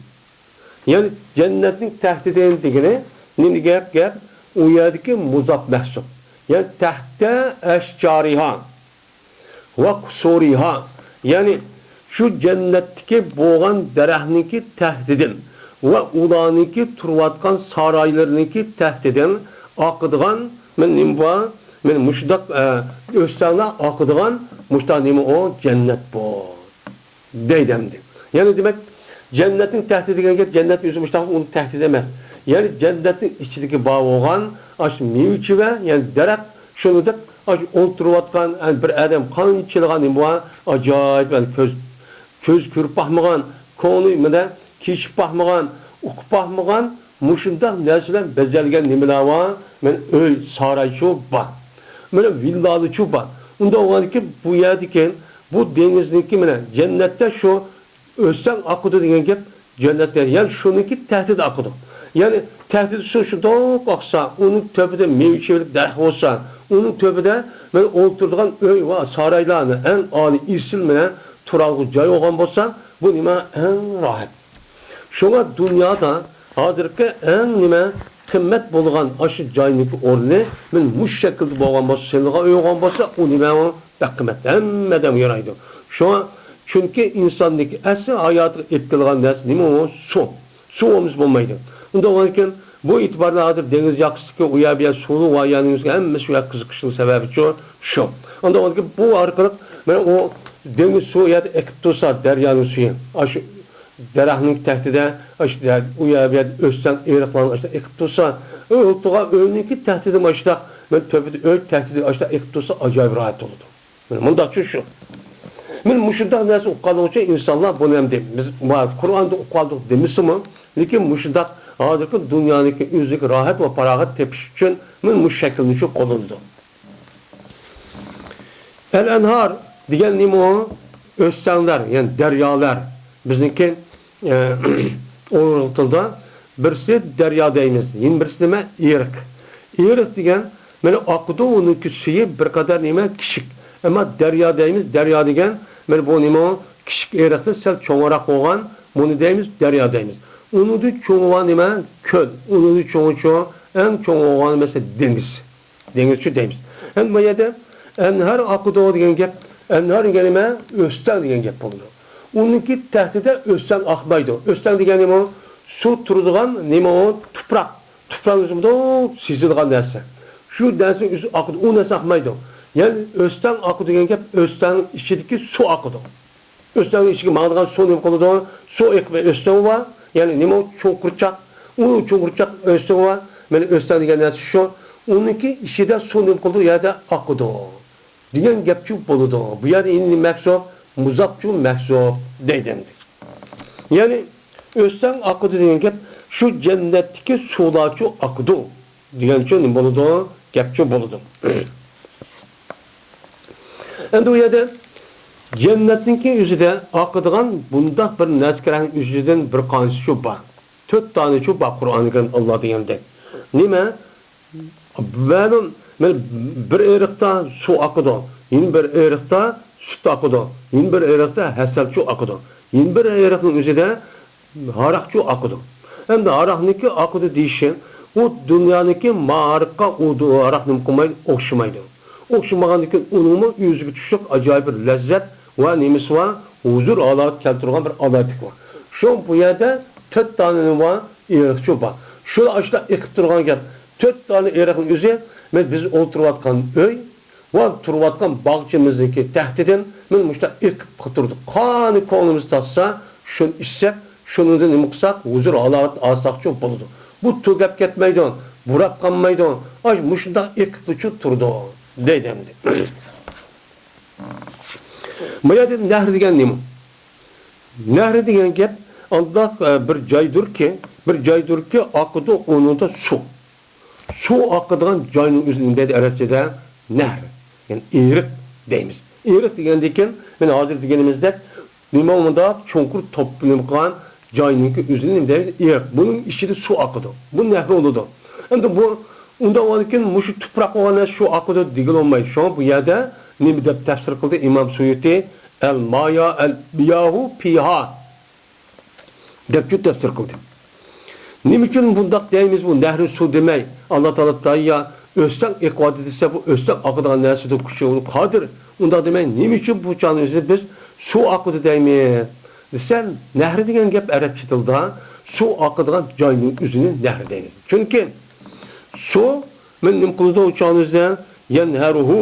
S2: Yani cennetin tehdidin degine nime gap o yerdeki muzaf mehsub. Yani tehte eşcariha ve kusuriha. Yani şu cennetteki boğan derahniki tehdidin ve ulaniki turvatkan saraylarınki tehdidin akıdığan men nimba men muşdak östana akıdığan muştak nimi o cennet bu deydemdi. Yani demek cennetin tehdidi gel cennet yüzü muştak onu tehdit etmez. Yani cennetin içindeki bağ olan aş mevci ve yani derek şunu da aş olturuvatkan yani bir adam kançılığan nimba acayip yani köz körüp bakmagan konu mıda kişip bakmagan ukup bakmagan muşunda neslen bezelgen nimeler var men öy saray çok var men villalı çok var onda olan ki bu yerdeki bu denizdeki men cennette şu özsen akıdı diyen gap cennette yani şununki tehdit akıdı yani tehdit şu doğuk aksa onun tövbede mevçelik derh olsa onun tövbede men olturduğun öy var saraylarını en âli irsilmene turalgı cay olan bolsa bu nime en rahat. Şuna dünyada hazırki en nime kımmet bolgan aşı cayniki ornu men muş şekilde bolgan bolsa senliğe öy olan bolsa o nime o kımmet emmeden yaraydı. Şuna çünkü insandaki asli hayatı etkilenen nes nime o su. Su olmuş bulmaydı. Onda olurken Bu itibarla hazır deniz yakışıkı uyabiyen sulu ve yanınızda hem suya kızıkışının sebebi şu. Ondan sonra bu arkalık ben o deniz suyu ya da ekip tutsa deryanın suyu. Aşı derahının tehdide aşı uyabiyen özten eğriklanın aşı ekip tutsa öğüttuğa önünki tehdidim aşıda ben tövbede öğüt tehdidi aşıda ekip tutsa acayip rahat oldu. Bunda şu. Men muşundak narsa uqalğıça insanlar bunu hem deyip. Biz Kur'an'da uqaldık demişim mi? Lekin muşundak hazırki dünyanın üzük rahat ve parahat tepiş için men muş şeklini şu qolundu. El-enhar degan nima o? O'stanlar, yani deryalar. Bizniki o'ruk tilda birisi deryo deymiz. Yin birisi nima? Eriq. Eriq degan mana oqdi uniki suyi bir qadar nima kichik. Ama deryo deymiz. Deryo degan mana bu nima? Kichik eriqni sal cho'ngroq bo'lgan, buni deymiz deryo deymiz. Unudi cho'ng'oq nima? Ko'l. Unudi cho'ng'u eng cho'ng bo'lgan mesela dengiz. Dengizchi deymiz. Endi bu yerda enhar oqdi degan gap, enhar degan nima? O'stan degan gap bo'ladi. Uniki tahtida o'stan oqmaydi. O'stan degan nima? Suv turadigan nima o? Tuproq. Tuproq o'zida sizilgan narsa. Shu narsa o'zi oqdi, u narsa oqmaydi. Yani o'stan oqdi degan gap o'stan ichidagi suv oqdi. O'stan ichiga mang'digan suv nima qiladi? Suv eqib o'stan va yani nima cho'qurchoq, u cho'qurchoq o'stan va men o'stan degan narsa shu. Uniki ichida suv nima qiladi? Yerda oqdi. Degan gapchi bo'ladi. Bu yerda endi maqsad muzaqchu maqsad deydi. Yani o'stan oqdi degan gap shu jannatdagi suvlarchi oqdi. Degan uchun nima bo'ladi? Gapchi bo'ladi. Endi u yerda jannatningki o'zida oqadigan bundaq bir naskaraning o'zidan bir qancha shu bor. 4 tane shu bor Qur'onga Alloh degandek. Nima? Ma'lum bir eriqda suv oqadi, yana bir eriqda sut oqadi, yana bir eriqda hasalchu oqadi. Yana bir eriqning o'zida haraqchu oqadi. Endi haraqniki oqadi deyishi u dunyoniki ma'riqqa u haraqni qilmaydi, o'xshamaydi. O'xshamagandan uningmi o'ziga tushib ajoyib bir lazzat va nemisi va huzur holat keltirgan bir holatlik bor. Shu bu yerda 4 tane nima eriqchi bor. Shu ashta eqib turgan gap 4 tane eriqning o'zi biz o'tirayotgan uy va turayotgan bog'chimizniki tahtidan men mushta eqib turdik. Qani ko'nglimiz tatsa, shuni ishsak, shundan nima qilsak, huzur holat olsaqchi bo'ladi. Bu tugab ketmaydi, burab qolmaydi. Ay mushunda eqib turdi. Deydi endi. Bu yerda nahr degan nima? Nahr degan gap Allah bir joydirki oqidi unida suv. Suv oqadigan joyning o'zida arabchada nahr, ya'ni eriq deymiz. Eriq degandan men hozir deganimizda nima unda cho'nqur to'plangan joyning o'zida deymiz eriq. Buning ichida suv oqidi. Bu nahr bo'ladi. Endi bu unda olgan mushu tuproq olana shu oqidi degan olmaydi. Shu bu yerda nima deb tafsir qildi Imom Suyuti al-maya al-biyahu fiha deb tafsir qildi. Nima uchun bundaq deymiz bu nahri suv demay? Alloh taolo tayya o'stan iqvat desa bu o'stan oqadigan narsada kuchi uni qodir. Unda demay nima uchun bu chonni biz suv oqidi deymiz? Desen nahri degan gap arabcha tilda suv oqadigan joyning o'zini nahr deymiz. Chunki su men nim qildi o'chog'imizda yanharuhu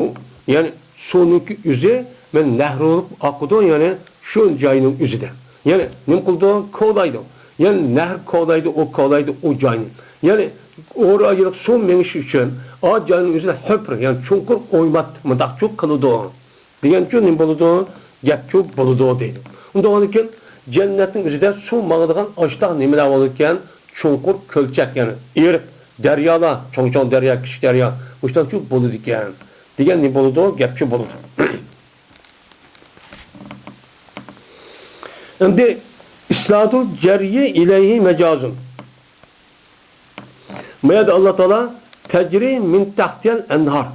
S2: yani suvniki o'zi men nahrulib oqidi yani shu joyning o'zida. Yani nim qildi qo'laydi. Yani nahr qo'laydi, o qo'laydi o joyni. Yani oraya suv menish uchun o joyning o'zida hufr yani chunqur o'ymat mundaq cho'q qiladi. Degan uchun nim bo'ladi? Gap ko'p bo'ladi deydi. Unda o'niki jannatning o'zida suv mang'adigan oshtoq nimalar bo'lar ekan? Chunqur ko'lchak yani eriq deryalar, cho'ng-cho'ng derya, kichik derya, o'shdan ko'p bo'ladi ekan. Degan nima bo'ladi? Gapchi bo'ladi. Endi İslatul ceriye ileyhi mecazun. Meyada Allah Teala tecri min tahtiyel enhar.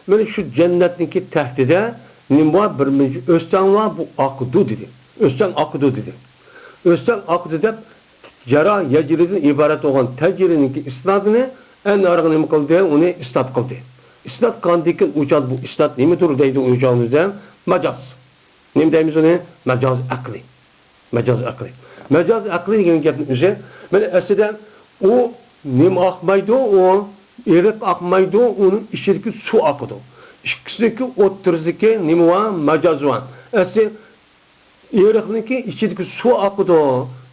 S2: Böyle şu cennetindeki tehdide nimva bir östen var bu akdu dedi. Östen akdu dedi. Östen akdu de cera yecridin ibaret olan tecrininki isnadını en argın mı kıldı? Onu isnat kıldı. İsnat kandikin uçad bu isnat nemi dur deydi uçağımızda? Mecaz. Nem deyimiz onu? Mecaz akli. Mecaz akli. Mecaz akli degan gapning o'zi mana aslida u nima oqmaydi o, eriq oqmaydi, uning ichidagi suv oqadi. İkkisidagi o'ttirdagi nima va majoz va. Asi eriqniki ichidagi suv oqadi,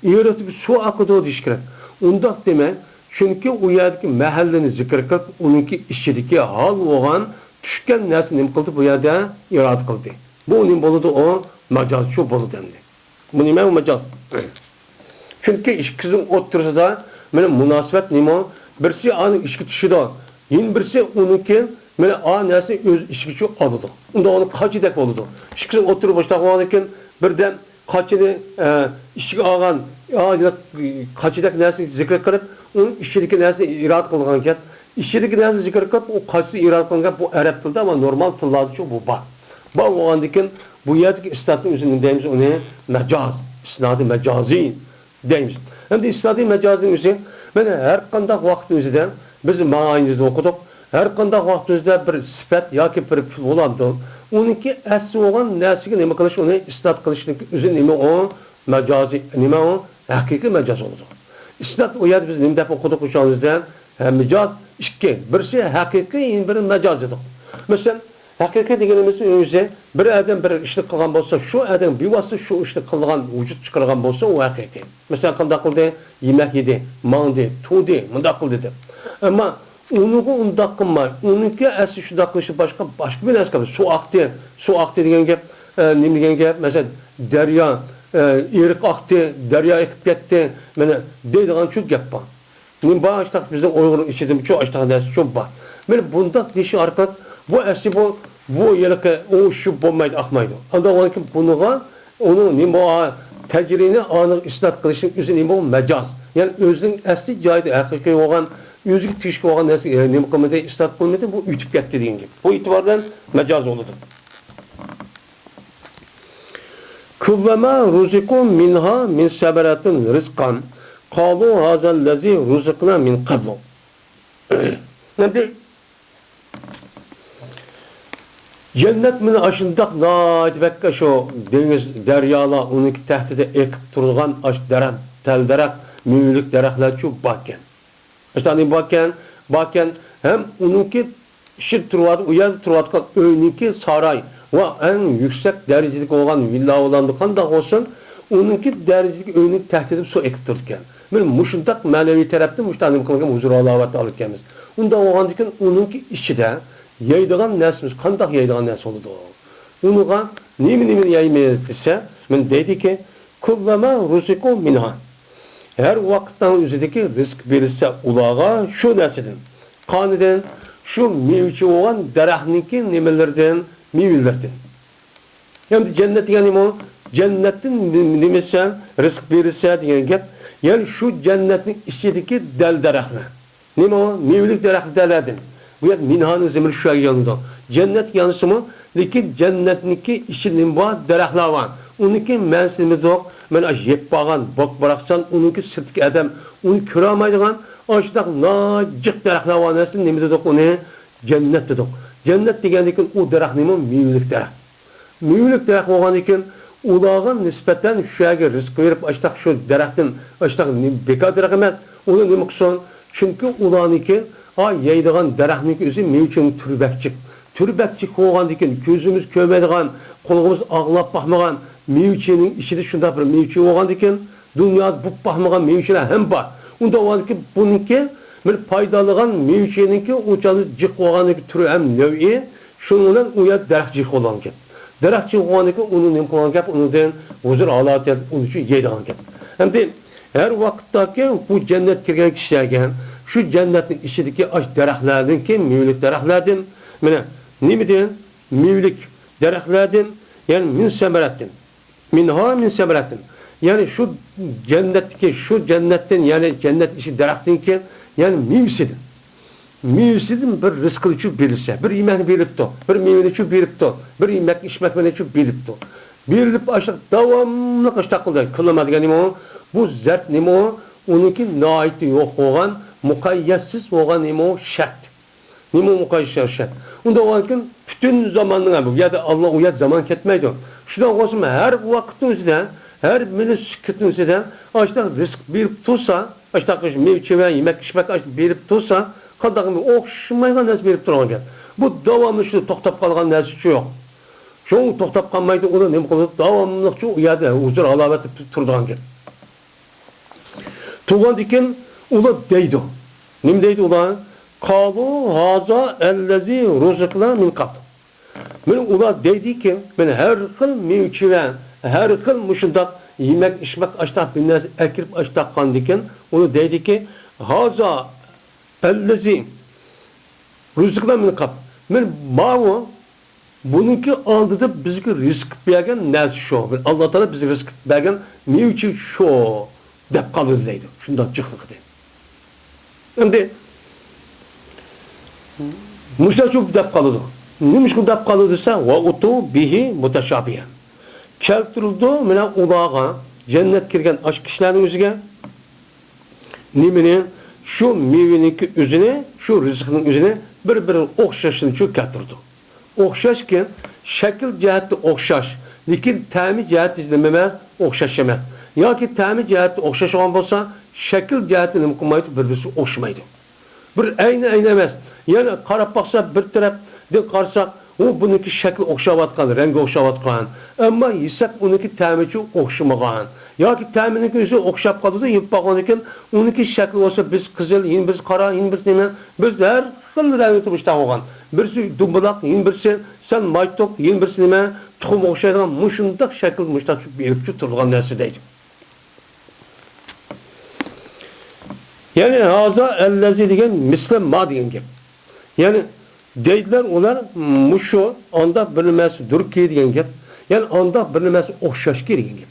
S2: eriqdagi suv oqadi deyish kerak. Undaq demak, chunki u yerdagi mahallani zikr qilib, uningki ichidagi hol bo'lgan tushgan narsa nima qildi bu yerda irod qildi. Bu nima bo'ladi o majoz shu bo'ladi endi. Bu nima u majoz? Chunki ikkisining o'ttirsida mana munosabat nima? Birisi ani ishga tushidi, yin birisi uningki mana a narsa o'z ishga oladi. Unda uni qachidek bo'ladi. Ikkisi o'tirib boshlagan ekan, birdan qachini ishga olgan, qachidek narsa zikr qilib, uning ishidagi narsa irod qilgan ekan. İşçideki narsa zikr qilib, u qaysi irod qilgan bu arab tilida, ama normal tillarda bu bor. Bu bo'lgandan bu yerdagi isnodning o'zini deymiz, uni majoz, isnodi majoziy deymiz. Endi isnodi majozning o'zi mana har qanday vaqt o'zida biz ma'noni o'qidik. Har qanday vaqt o'zida bir sifat yoki bir bo'ladi. Uniki asli bo'lgan narsaga nima qilish, uni isnod qilishning o'zi nima o majoziy, nima o haqiqiy majoz bo'ladi. Isnod u yer biz nima deb o'qidik o'shanizdan majoz ikki. Birisi haqiqiy, biri majoz edi. Masalan, haqiqiy deganimiz o'zi bir odam bir ishni qilgan bo'lsa, shu odam bevosita shu ishni qilgan, vujud chiqargan bo'lsa, u haqiqiy. Masalan, qanday qildi? Yemak yedi, mangdi, to'di, bunday qildi deb. Ammo uniki unday qilmay, uniki asli shunday qilishi boshqa bir narsa qildi. Suv oqdi degan gap, nima degan gap? Masalan, daryo eriq oqdi, daryo eqib ketdi, mana deydigan shu gap bor. Nim bağıştak bizim Uyghur içidim çok açtık dersi çok var. Böyle bunda dişi arkat bu asli bu yılki o şu bulmaydı akmaydı. Anda olan ki bunuğa onun nim o tecrini anı isnat kılışın üzerine nim o mecaz. Yani özünün asli caydı hakiki olan özgü tişki olan neresi nim kılmadı isnat kılmadı bu ütüp gitti dediğin gibi. Bu itibardan mecaz oldu. Kullama ruziku minha min seberatin rizqan. Qalu hazallezi ruzqna min qabl. Endi cennet mini aşındaq naitbekka şu deniz deryala uniki tahtida ekib turgan aş darak, tel darak, mühürlük daraklar şu bakken. İşte bakken hem uniki şir turvatı, uyaz turvatkan öniki saray ve en yüksek derecelik olan villa olandı qandaq olsun, uniki derecelik önük tahtida su ekib turgan. Böyle muşundak manevi tarafta muştanim kılgan huzur alavat alırkenimiz. Unda oğandikin onunki içide yaydıgan nesimiz, kandak yaydıgan nes oldu o. Onuğa nimin yaymayız dese, ben dedi ki, kullama ruziku minha. Her vakitten üzerindeki rızk verirse ulağa şu nesidin. Kaniden şu mevci olan derahninki nimelerden, mevillerden. Yani cennet yani o, cennetin nimesi rızk verirse diyen gep, yani şu cennetin içindeki del daraklı. Nima o? Mevlik daraklı deledin. Bu yer minhanın zemir şu yanında. Cennet yanısı mı? Lekin cennetniki içinde var daraklar var. Onunki mensimiz yok. Ben yep bağan, bak bıraksan onunki sırtki adam. Onu köremeydin. Açtık nacık daraklar var. Nasıl nemi dedik onu? Cennet dedik. Cennet degendikin o darak nima? Mevlik darak. Mevlik darak olan iken ulağın nispeten şu yerge rızk verip açtık şu daraktan açtık bekar darak emas. Onu nima qilsin? Çünkü ulağınki yaydigan darakniki o'zi mevching turbakchik bo'lgandan ko'zimiz ko'rmaydigan, qo'limiz og'lab baxmagan mevchining ichida shunday bir mevchi bo'lgandan dunyoda bu baxmagan mevchilar ham bor. Unda o'lki buniki bir foydalagan mevchininki o'chani jiq bo'lganligi turi ham navi, shuning bilan u yer darakchik bo'lgan gap. Darakchik bo'lganligi uni nima qilgan gap, unidan huzur oladi, uni uchun yeydigan gap. Endi her vaqtdagi bu cennet kirgan kishilarga şu cennetin içindeki aş daraklardan ki mevlik daraklardan mana nimidan mevlik daraklardan yani min semeratin minha min semeratin yani şu cennetten yani cennet içi daraktan ki yani mevsidin bir rızkı için verilse bir yemek verilipti bir meyve için verilipti bir yemek içmek için verilipti verilip aşağı devamlı kaçta kılınmadı yani bu zert nima o uniki naiti yok olan mukayyassiz olan nima o şart. Nima mukayyassiz şart. Unda olgan bütün zamanına bu ya da Allah uyat zaman ketmeydi. Şuna olsun her vakit özüde, her millet sıkıntı özüde açta risk bir tutsa Aştaq mevki ve yemek içmek berip dursa, qandaq o'xshamaygan narsa berip turgan gap. Bu davomli shu to'xtab qolgan narsa yo'q. Shu to'xtab qolmaydi, uni nima qiladi? Davomli shu u yerda huzur alovat turadigan gap. Turgandan keyin ular deydi. Nima deydi ular? Qalu haza allazi ruziqna min qabl. Men ular deydiki, men har xil mevki ve her xil mushundaq yemek içmek aştaq bir narsa akirib aştaqqandan keyin uni deydiki, haza allazi ruziqna min qabl. Men mavu bununki aldida bizga rizq bergan narsa shu. Alloh taolo bizga rizq bergan mevki shu deb qoldi deydi. Shundoq chiqdi deydi. Endi mushtachu deb qoldi. Nima shu deb qoldi desa, va utu bihi mutashabihan. Keltirildi mana ularga cennet kirgan aşk kishilarning o'ziga nimani shu meveniki o'zini, shu rizqning o'zini bir-birini o'xshashini shu keltirdi. O'xshashken shakl jihatda o'xshash, lekin ta'mi jihati nima emas, o'xshash emas. Yoki ta'mi jihati o'xshashgan bo'lsa, shakl jihati nima qilmaydi, bir-birisi o'xshamaydi. Bir ayni emas. Yana qarab baqsa bir tarafdan qarasak, u buniki shakli o'xshayotgan, rangi o'xshayotgan, ammo yesak uniki ta'michi o'xshamagan. Yoki ta'miniki o'zi o'xshab qoldi, yeb bo'lgan ekan, uniki shakli bo'lsa biz qizil, yin biz qora, yin biz nima, biz har xil rangda turishda bo'lgan. Birisi dumbuloq, yin birisi san maytoq, yin birisi nima, tuxum o'xshaydigan mushundaq shakl mushtaq berib turgan narsa deydi. Yani haza allazi degan misli ma degan gap. Yani deydiler ular mushu onda bir nimasi durki degan gap. Yani onda bir nimasi o'xshash degan gap.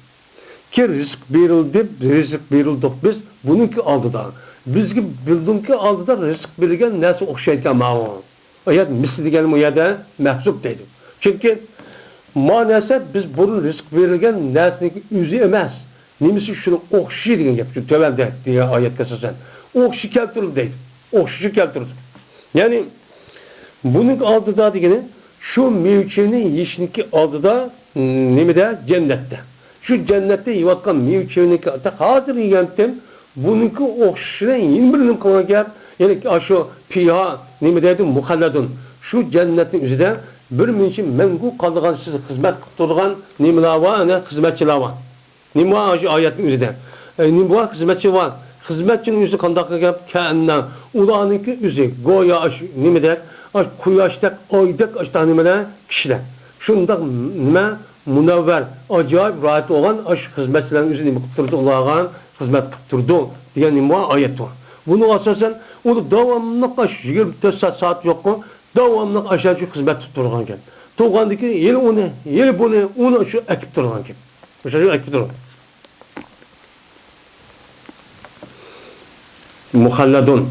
S2: Ki rizq berildi, rizq berildik biz bununki aldıda. Bizga bildimki aldıda rizq berilgan narsa o'xshaydigan ma'no. Oyat misli degan bu yerda mahzub deydi. Chunki ma'nosi biz bunun rizq berilgan narsaniki o'zi emas. Nimisi shuni o'xshi degan gap. Shu tövbede degan oyatga asosan. O'xshi keltirildi deydi. O'xshi keltirildi. Yani bunun aldıda degani şu mevkini yeyishniki aldıda nimada cennette. Şu cennette yeyotgan mevkiniki hozir yegandim buniki o'xshini yin qilgan gap. Yani şu piha nima deydi muhalladun. Şu cennetin o'zida bir minchi mangu qolgan siz xizmat qilib turgan nimalar bor, ana xizmatchilar bor. Nima shu oyatning o'zida. Nima xizmatchi bor. Xizmatchining o'zi qanday gap? Kanna ularniki o'zi go'yo nima deydi? Quyoshdak, oydak ashta nimalar kishilar. Shunda nima munavvar, ajoyib rohat bo'lgan ash xizmatchilarning o'zi nima qilib turdi, ularga xizmat qilib turdi degan nima oyat bor. Buni asosan u davomli 24 soat yo'q-ku, davomli ashachu xizmat qilib turgan ekan. To'g'andiki, yil uni shu akib turgan ekan. O'sha akib turgan. Muhalladun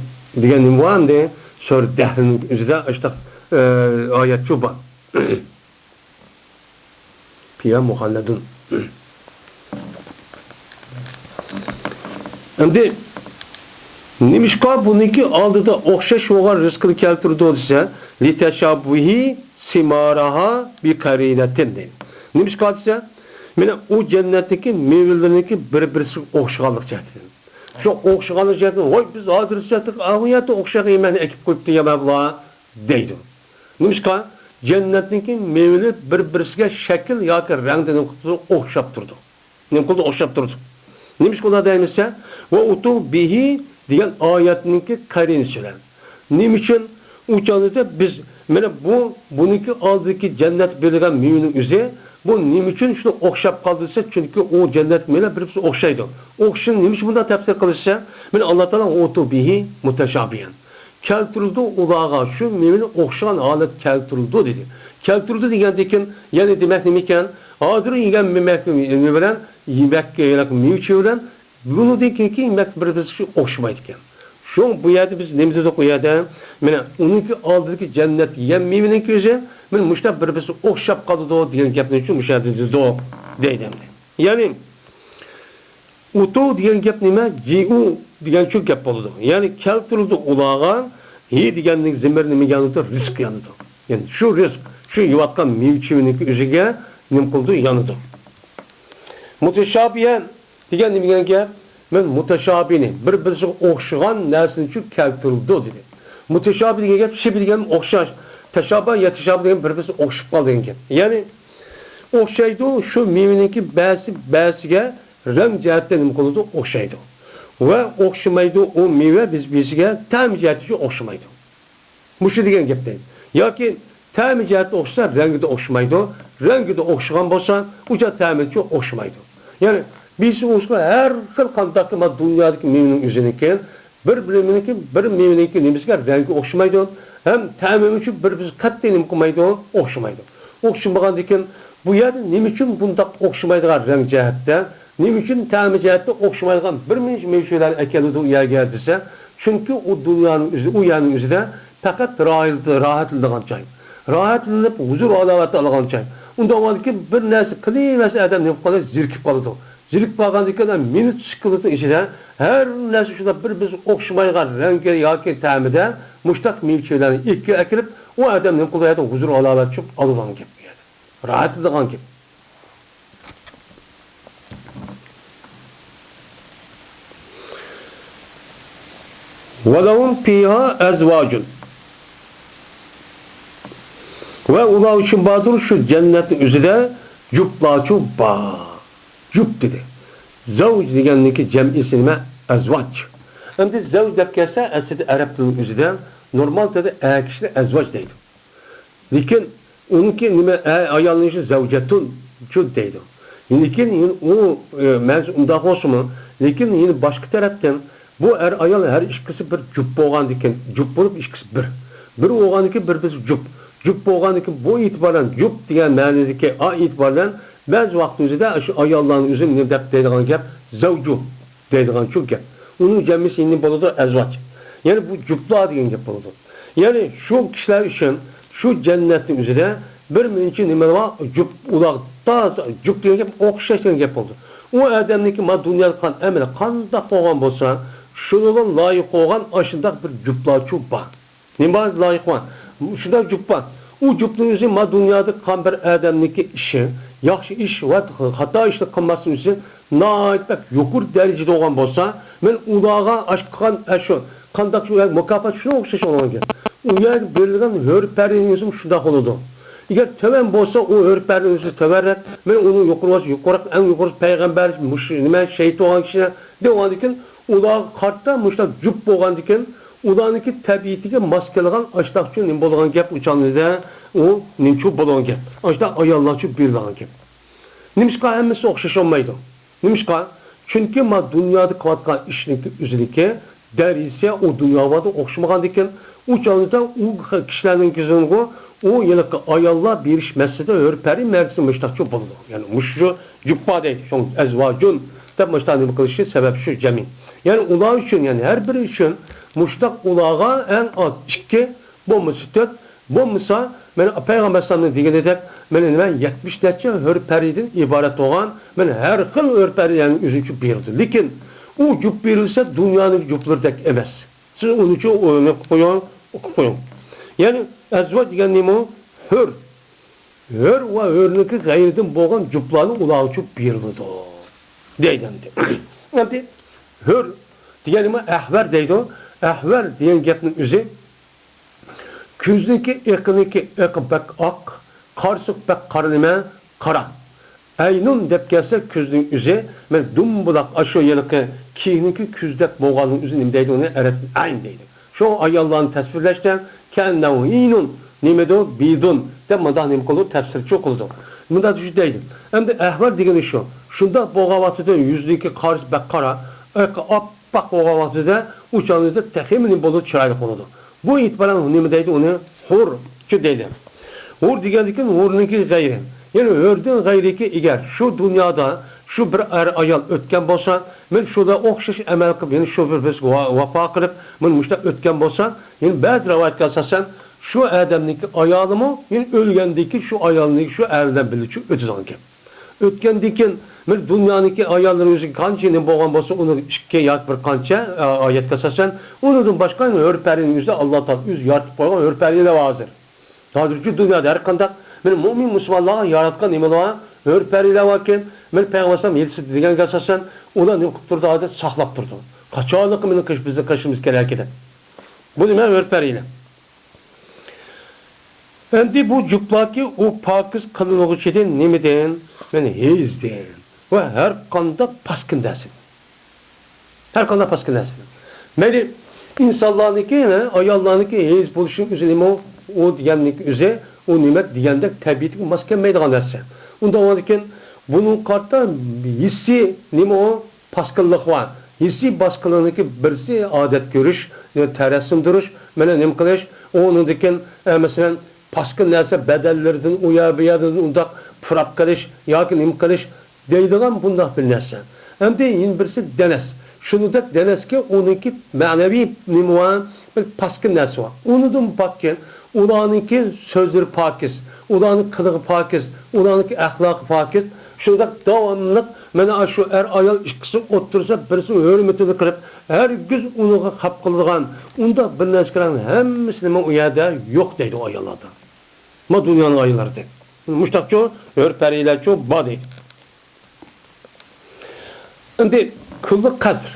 S2: degan nima endi? Sura Dahrning o'zida ashta oyat shu bor. Piya muhalladun. Endi nimishqa buniki oldida o'xshash bo'lgan rizqni keltirdi desa, litashabuhi simaraha bi qarinatin deydi. Nimishqa desa, mana u jannatdagi mevalarniki bir-birisiga o'xshaganlik jihatidan. Şu o'xshaganlik jihatidan, voy biz hozir satib aviyatda o'xshagan yemani ekib qo'yibdi yemablar deydi. Nimishqa jannatdagi mevalar bir-birisiga shakl yoki rangdan o'xshab turdi. Nima qildi o'xshab turdi. Nimishqa ular deymizsa, va utu bihi degan oyatniki qarinsilar. Nima uchun u chog'da biz mana buniki oldiki jannat berilgan mevaning o'zi bu nima uchun shuni o'xshab qoldi desa, chunki u jannat bilan bir-birisiga o'xshaydi. O'xshin nima uchun bunday tafsir qilishsa, mana Alloh taolo utu bihi mutashabihan. Keltirildi ularga shu mevani o'xshagan holat keltirildi dedi. Keltirildi degandan ya'ni demak nima ekan? Hozir yegan yemak bilan yemak mevchi bilan bundan keyin yemak bir-birisiga o'xshamaydi ekan. Şu bu yerda biz nima dedik bu yerda? Mana uniki oldidagi jannat yem mevaning ko'zi men mushtab bir-birisiga o'xshab qoldi degan gapni uchun mushab dedi deydi. Ya'ni utu degan gap nima? Jiu degan shu gap bo'ldi. Ya'ni keltirildi ularga deganning zimir nima yanida rizq yanida. Yani şu rizq, şu yeyotgan mevchining o'ziga nima qildi yanida. Mutashabihan degan nima gap? men mutashabini, bir-birisiga o'xshagan narsani uchun keltirildi dedi. Mutashabi degan gap shu bilgan o'xshash. Tashabba yatashabba degan bir-birisiga o'xshab qoldi degan gap. Ya'ni o'xshaydi, shu mevaniki ba'siga rang jihatdan nima qiladi? O'xshaydi. Va o'xshamaydi u meva bizga ta'm jihatiga o'xshamaydi. Mushu degan gapda. Yoki ta'm jihati o'xshasa, rangida o'xshamaydi. Rangida o'xshagan bo'lsa, o'sha ta'miga o'xshamaydi. Ya'ni biz o'zga har xil qandaqki dunyodagi mevaning o'ziniki bir mevaniki nimasiga rangi o'xshamaydi. Ham ta'mi uchun bir-biz qat'iy nima qilmaydi, o'xshamaydi. O'xshamagandan bu yerda nima uchun bundaq o'xshamaydigan rang jihatda, nima uchun ta'mi jihatda o'xshamaydigan bir minch mevshular ekanligi u yerga desa, chunki u dunyoning o'zi, u yerning o'zida faqat rohatlanadigan joy. Rohatlanib, huzur halovat olgan joy. Unda oldiki bir narsa qilayversa odam nima qiladi? Zirkib qoladi. Zirkib qolgandan keyin minut sekundning ichida har narsa shunda bir-biz o'xshamaydigan rangga yoki ta'mida mushtaq mevshularni ikki akirib, u odam nima qiladi? Huzur halovat chop olgan gap. Rahatlanadigan gap. وَلَهُمْ فِيهَا أَزْوَاجٌ Ve ular için badır şu cennetin üzerinde cüplaçu ba. Cüp dedi. Zavc degenlik cem'isine ezvac. Hem de zavc dep gelse esidi Arap dilinin üzerinde normal dedi kişiler ezvac deydi. Lakin onunki nime ayarlanışı zavcetun cüd deydi. Lakin o mevzunda olsun. Lakin yine başka taraftan bu ayal her ikisi bir cüp boğan diken cüp bulup ikisi bir. Bir oğan diken bir cüp. Cüp boğan ki bu itibardan cüp diyen ma'nodagi a itibardan bazı vaqtimizda şu ayollarning o'zini nima deb deydigan gap zavju deydigan shu gap. Uning jamisi nima bo'ladi? Azvaj. Ya'ni bu cüplar degan gap bo'ladi. Ya'ni shu kishilar uchun shu jannatning o'zida bir minchi nima bor? Cüp uloqda cüp degan gap o'xshagan gap bo'ldi. U odamniki ma dunyoda qanday bo'lgan bo'lsa, shunga loyiq bo'lgan ashundaq bir cüplarchu bor. Nima loyiq bor? Şunda cübba. O cübbnin üzeri ma dünyada kan bir adamniki işi, yaxşı iş ve hata işle kılmasının için naitlik yukur derecede olan bolsa, men ulağa aşkıkan eşo, kandak şu mukafat şuna okşaş olan ki. O yer belirlen hörperliğin üzeri şunda oldu. Eğer töven bolsa o hörperliğin üzeri töverek, men onu yukurak en yukarı peygamber, nime şehit olan kişine de olan diken, ulağa kartta muşta cübb olan diken, ularniki tabiatiga mos kelgan ashtaqchu nim bo'lgan gap uchanida u nimchu bo'lgan gap. Ashtaq ayollarchu berilgan gap. Nimishqa hammasi o'xshash olmaydi. Nimishqa? Chunki ma dunyoda qilayotgan ishning o'zidagi darisi u dunyoda o'xshamagan ekan, uchanida u kishilarning ko'ziga u yiliqi ayollar berish masada hurpari marsi mushtaqchu bo'ldi. Ya'ni mushu jubba deydi. Shu azvajun deb mushtaqni qilishi sabab shu jamin. Ya'ni ular uchun, ya'ni har biri uchun muştak ulağa en az 2, bombası 4, bombasa men Peygamber sallallahu aleyhi ve sellem men 70 derece hörperiden ibaret olan men her xil hörperiden üzücü birdi. Lakin o cüp verilse dünyanın cüplerindek emas. Siz onun için onu koyun. Yani ezvac degan nima? Hör. Hör ve hörniki gayriden bo'lgan cüplarni ulağı için berildi. Deydi. Yani hör degan nima? Ahvar deydi. Ahvar degan gapning o'zi ko'zniki iqniki iqbak oq, qarsiq bak qarnima qara. Aynun deb kelsa ko'zning o'zi men dumbuloq ashu yilqi kiyiniki ko'zdek bo'lganning o'zi nima deydi? Uni arab ayn deydi. Shu ayollarni tasvirlashdan kannahu aynun nimado bidun deb manda nima qildi? Tafsirchi qildi. Bunda shu deydi. Endi ahvar degani shu. Shunda bo'lgan vaqtida yuzniki qarsiq bak qara, oppoq bo'lgan vaqtida uçağınızda tehminin bolu çıraylı konudu. Bu itibaran nima deydi? Onu hur şu deydi. Hur degandikin hurniki gayri. Yani hurdan gayriki eğer şu dünyada şu bir ayal ötken bolsa, men şurada o'xshash amal qilib, yani şu bir biz vafo qilib, men mushta ötken bolsa, yani bazı rivayetga asosan şu adamniki ayolimi, yani o'lgandiki şu ayolniki şu erdan biluvchi o'tadigan gap. O'tgandikin men dunyoniki ayollar o'zi qanchaning bo'lgan bo'lsa, uni ikki yoki bir qancha oyatga asosan, undan boshqa hurparining o'zi Alloh taolo o'zi yaratib qo'ygan hurparilar hozir. Hozirgi dunyoda har qanday men mo'min musulmonlarga yaratgan nimalar hurparilar ekan, men payg'ambar sallallohu alayhi vasallam degan asosan Ular nima qilib turdi? Hozir saqlab turdi. Qachonliq meni qish bizni qishimiz kerak edi. Bu nima o'rparinglar. Endi bu juplaki o pokiz qilinuvchidan nimadan? Meni hezdan va har qanday paskindasin. Har qanday paskindasin. Mayli insonlarniki, ayollarniki hez bo'lishing o'zi nima o deganlik o'zi o nima deganda tabiatga mos kelmaydigan narsa. Unda o'lekin bunun qarta hissi nima o paskinlik var. Hissi baskınlığındaki birisi adet görüş, teressüm duruş, mana nima qilish, o'nindikin mesela paskın narsa bedellerden uyabiyadan undaq purab qilish yoki nima qilish deydigan bundaq bir narsa. Endi yin birisi denes. Shuningdek deneski onunki ma'naviy nima bir paskın narsa var. Unudan bakkan ularniki so'zlari pokiz, ularning qilig'i pokiz, ularniki axloqi pokiz. Shuningdek davomli mana shu ayol ikkisi o'tirsa birisi hurmatini qilib, har gün unuga qap qiladigan unda bir narsalarning hammasi nima u yerda yo'q deydi ayollarda. Ma dunyoning ayollarida. Mushtaqcho, hurparilarcho body. Endi kulli qasr.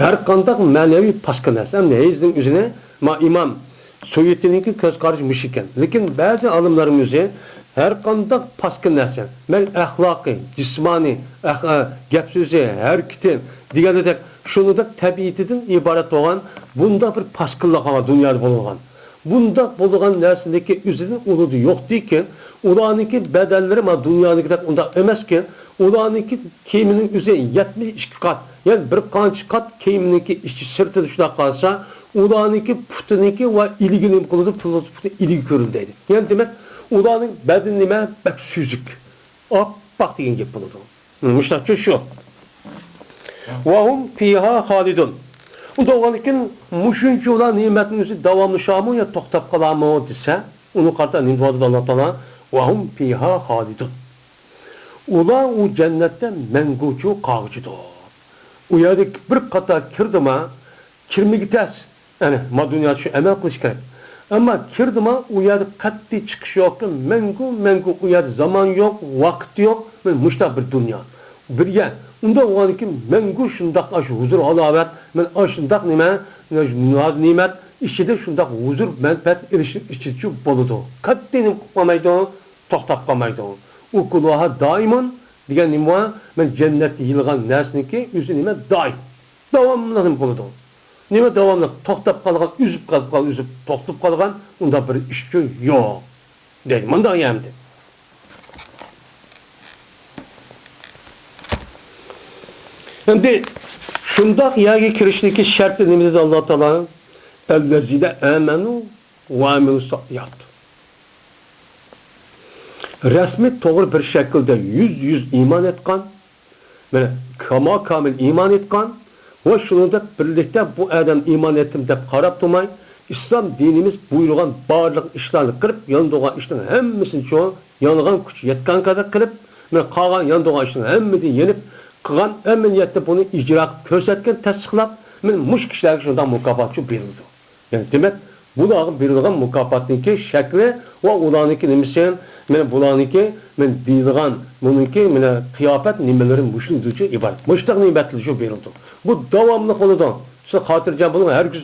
S2: Har qanday ma'naviy pasqanas. Endi hezning o'zini ma imom So'yetininki ko'z qarash mush ekan. Lekin ba'zi olimlarimiz her qanday paskin narsa, men axloqiy, jismoniy, gap so'zi, harakati degandek shuningdek tabiatidan iborat bo'lgan bunda bir paskinlik var dunyoda bo'lgan. Bunda bo'lgan narsadagi o'zining uludi yo'q ekan, ularniki badallari ma dunyodagidek unda emasken, ularniki kiyimining o'zi 72 qat, ya'ni bir qancha qat kiyiminiki ichi sirtida shuna qolsa, ularniki putiniki va iligini qiladi, puti iligi ko'rildaydi. Yani demak ularning badani nima? Bak süzük. Oppoq degan gap bo'ladi. Mushtaqcha shu. Va hum fiha xolidun. Unda o'g'likin mushuncha ular ne'matning o'zi davomlashami yo to'xtab qoladimi desa, uni qarta nima deydi Alloh taolo? Va hum fiha xolidun. Ular u jannatda manguchi qog'ichidir. U yerda bir qator kirdimi, kirmigitas. Yani ma dunyoda shu amal qilish kerak. Ama kirdima u yerda qat'iy chiqish yo'q, mangu u yerda zaman yo'q, vaqt yo'q, men mushtaq bir dunyo. Birga unda o'g'aniki mangu shundaq shu huzur halovat, men shundaq nima, ne'mat ichida shundaq huzur manfaat erishib ichichu bo'ladi. Qat'iy qolmaydi, to'xtab qolmaydi. U kuloha doimon degan nima, men jannatda yilgan narsaniki o'zi nima doim. Davomli bo'ladi. Nima davomli to'xtab qolgan, üzüp qolgan, üzüp to'xtab qolgan, unda bir ish yo'q. Deydi, menda yamdi. Endi shundoq yerga kirishniki sharti nima dedi Alloh taolo? Allazina amanu va amilus soliyat. Rasmi to'g'ri bir shaklda 100 iymon etgan, mana kamil iymon etgan ve şununda birlikte bu adam iman ettim deb qarab turmay, İslam dinimiz buyurgan barliq ishlarni qilib, yandıgan ishning hammasini shu yanıgan kuch yetgan kadar qilib, men qolgan yandıgan ishning hammasini yenib, qilgan amaliyotda buni ijro ko'rsatgan, tasdiqlab, men mush kishilarga shunday mukofot berildi. Yani demak, bularga berilgan mukofotning shakli va ularniki nimasi, men bularniki men deydigan, buniki men qiyofat nimalari mushunduchi iborat. Mushtaq ne'matlar shu berildi. Bu davamlı konudan. Siz hatırlayacağım bunu her gün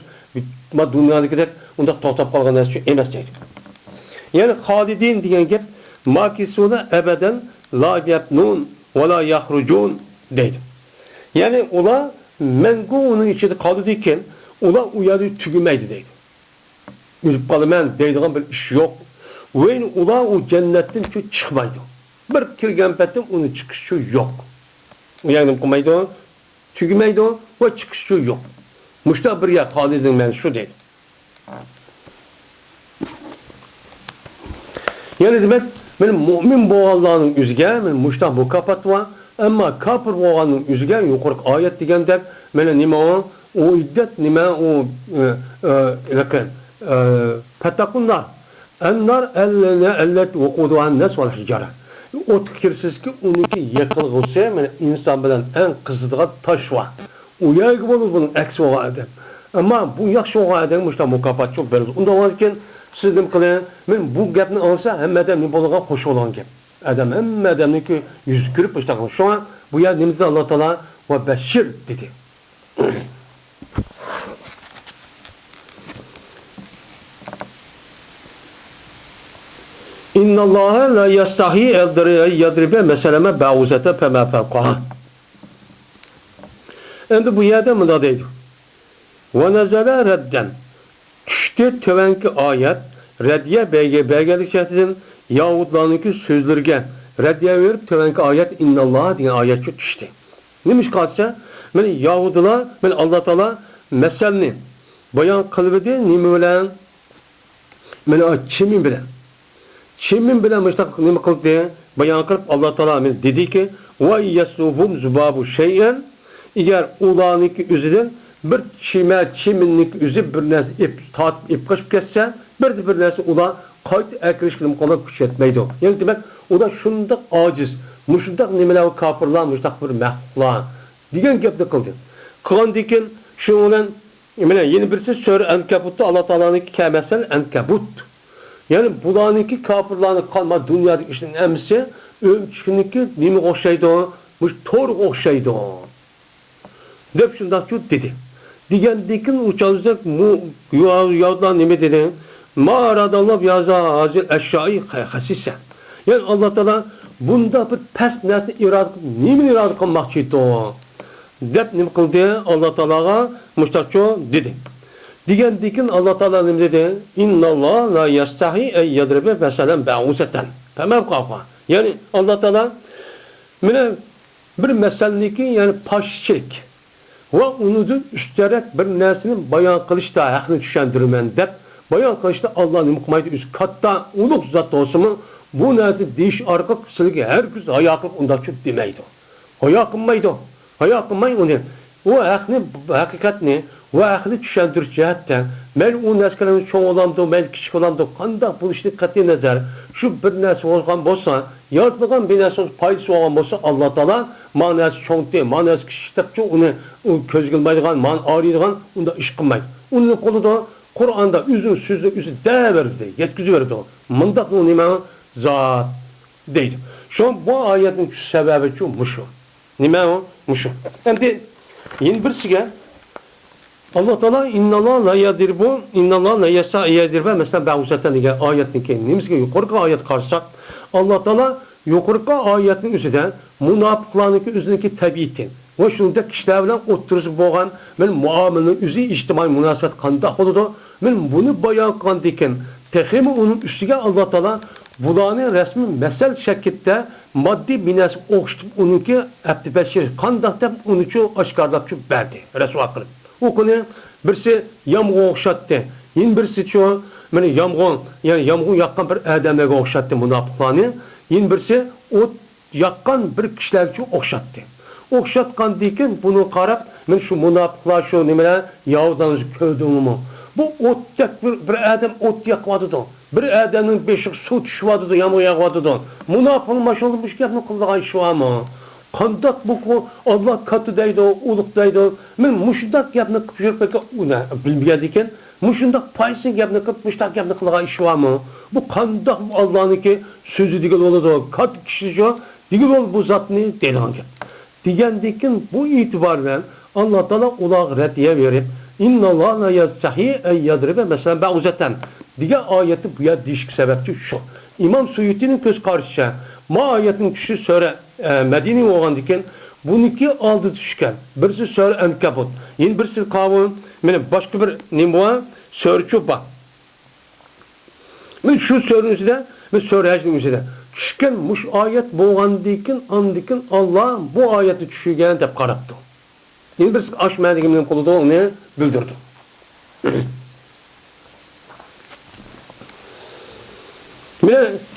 S2: dünyadakidek onda to'xtab qolgan narsa emas deydi. Yani halidin degan gap makisuna ebeden la yabnun ve la yahrucun deydi. Yani ular mengu'nun içinde qoldi ekan, ular u yerda tugamaydi deydi. O'lib qolaman deydigan bir ish yo'q. Ve ular u jannatdan chiqmaydi. Bir kirgan paytda uni chiqishi yo'q. U yerdan qolmaydi. Tügümeydi o ve çıkışı yok. Muşta bir yer halidin men şu değil. Yani demek benim mümin boğalarının üzge, benim muşta mukafat var. Ama kafir boğalarının üzge yukarı ayet degende bana nima o iddet nima o lakin fatakunlar ennar ellet vukuduhan nas vel hicare. O fikirsiz ki onunki yakılgısı insan bilen en kızıdığı taş var. O yaygı olur bunun eksi olan adam. Ama bu yakşı olan adam işte mukafat çok verir. Onda varken siz dem kılın, ben bu gapni alsa hem adam ne boluğa hoş olan gap. Adam hem adamın ki yüz kırıp işte şu an Bu yer nimizde Allah Teala ve beşir dedi. İnna Allah la yastahi yadribe meseleme ba'uzete fema fevkaha. Endi bu yerde mıda deydi. Ve nezele redden. Düştü tövenki ayet reddiye belgelik şehdinin Yahudlarınki sözlerge reddiye verip tövenki ayet innallah diye ayet düştü. Neymiş kalsa? Yani Yahudiler, yani Allah Teala meselini bayan kılvedi nime bilen? Yani çimin bilen. Çimin bilen müştak nime kıldı? Bayan kılıp Allah Teala dedi ki ve yesluhum zubabu şeyen eğer ulaniki üzüden bir çiminlik üzü bir nesi ip kaçıp kesse bir nesi ulan kayıt ekleşkilim kolay güç etmeydi. Yani demek o da şundak aciz, müşundak nimeler kafirler, müştak bir mehflar diyen gepni kıldı. Kılan diken şu olan yeni birisi Sure Enkebut'ta Allah Teala'nın kemesel Enkebut. Yani bulaniki kafirlerin kalma dünyadaki işin emsi ömçününki nimi okşaydı o, tor okşaydı o. Dep şundak şu dedi. Diyen dikin uçağızda Yahudiler nime dedi? Ma aradallah yaza azil eşyai hasise. Yani Allah Teala bunda bir pes nesli irade nimin irade kılmakçıydı o. Dep nim kıldı Allah Teala'ga müştakço dedi. Diyen dikin Allah Teala nim dedi? İnna Allah la yastahi yadribe meselen ba'uzeten. Tamam kafa. Yani Allah Teala mine bir meselniki yani paşçek ve onu da üsterek bir neslinin bayan kılıçta hakkını düşendirmen dep bayan kılıçta Allah'ın hükmaydı üst katta uluk zat olsun mu bu nesli değiş arka kısılık herkes hayaklık onda çok demeydi. Hayakınmaydı. Hayakınmayı onu. O hakikat ne? O hakkını düşendir cihetten men o neslerin çoğu olamdı, men küçük olamdı. Kandak bu işte katı nazar. Şu bir nesli olgan bolsa, yaratılan bir nesli payısı olan bolsa Allah Teala manası çoğun değil, manası küçükte onu közgülmeydiğen, man ağrıydıgan onda iş kılmaydı. Onun kolu da Kur'an'da üzün sözü üzü verdi, yetkisi verdi o. Mındak o nime zat deydi. Şu an bu ayetin sebebi şu muşu. Nime o? Muşu. Hem de yeni bir sige Allah Teala innallah la yadirbu innallah la yasa yadirbe mesela ba'uzeten diye ayetin ki nimizge yukarı ayet karşısak Allah Teala yukarı ayetin üzerinde münafıkların üzerindeki tabiitin ve şunda kişiler bilen oturup boğan men muamelenin üzeri içtimai münasebet kandak oldu. Men bunu bayan kandiken tehimi onun üstüge Allah Teala bulanı resmi mesel şekilde maddi bines okştup onunki ebtibeşir kandak da onu çok aşkarlap çok verdi. Resulullah kılıp. O konu birisi yamğu okşattı. Yine birisi çoğu yamğu yakkan bir adamlara okşattı münafıklarını. Yine birisi ot yakkan bir kişiler çok okşattı. Okşatkan deyken bunu karab men şu münafıklar şu nimeler Yahudanızı köydüğümü. Bu ottak bir adam ot yakmadı da. Bir adamın beşik su düşüyordu da yamğu yakmadı da. Münafıkın maşallah ki yapma kıldığı şu ama. Kandak bu Allah katıdaydı, uluktaydı. Men muşundak yapını kıpışır peki ona bilmeyedikken muşundak payısın yapını kıpıştak yapını kıldığı iş var mı? Bu kandak Allah'ın ki sözü digil oldu. Kat kişi şu digil ol bu zat ne dediğin gibi. Diyendikin bu itibarla Allah Teala ulaq reddiye verip innallah la yastahi yadribe mesela ba'uzeten diye ayeti bu ya değişik sebepçi şu. İmam Suyuti'nin göz karşıya ma ayetin kişi söyle Medine olan diken bununki aldı düşken. Birisi Sure Enkebut. Yine birisi kavun. Başka bir nimva Sure Çuba. Şu Sure'nin üzerinde ve Sure Hec'nin üzerinde. Düşken muş ayet boğan diken andiken Allah bu ayeti düşürgen de karaptı. Yine birisi aşmayadiğimden kolu da onu bildirdi.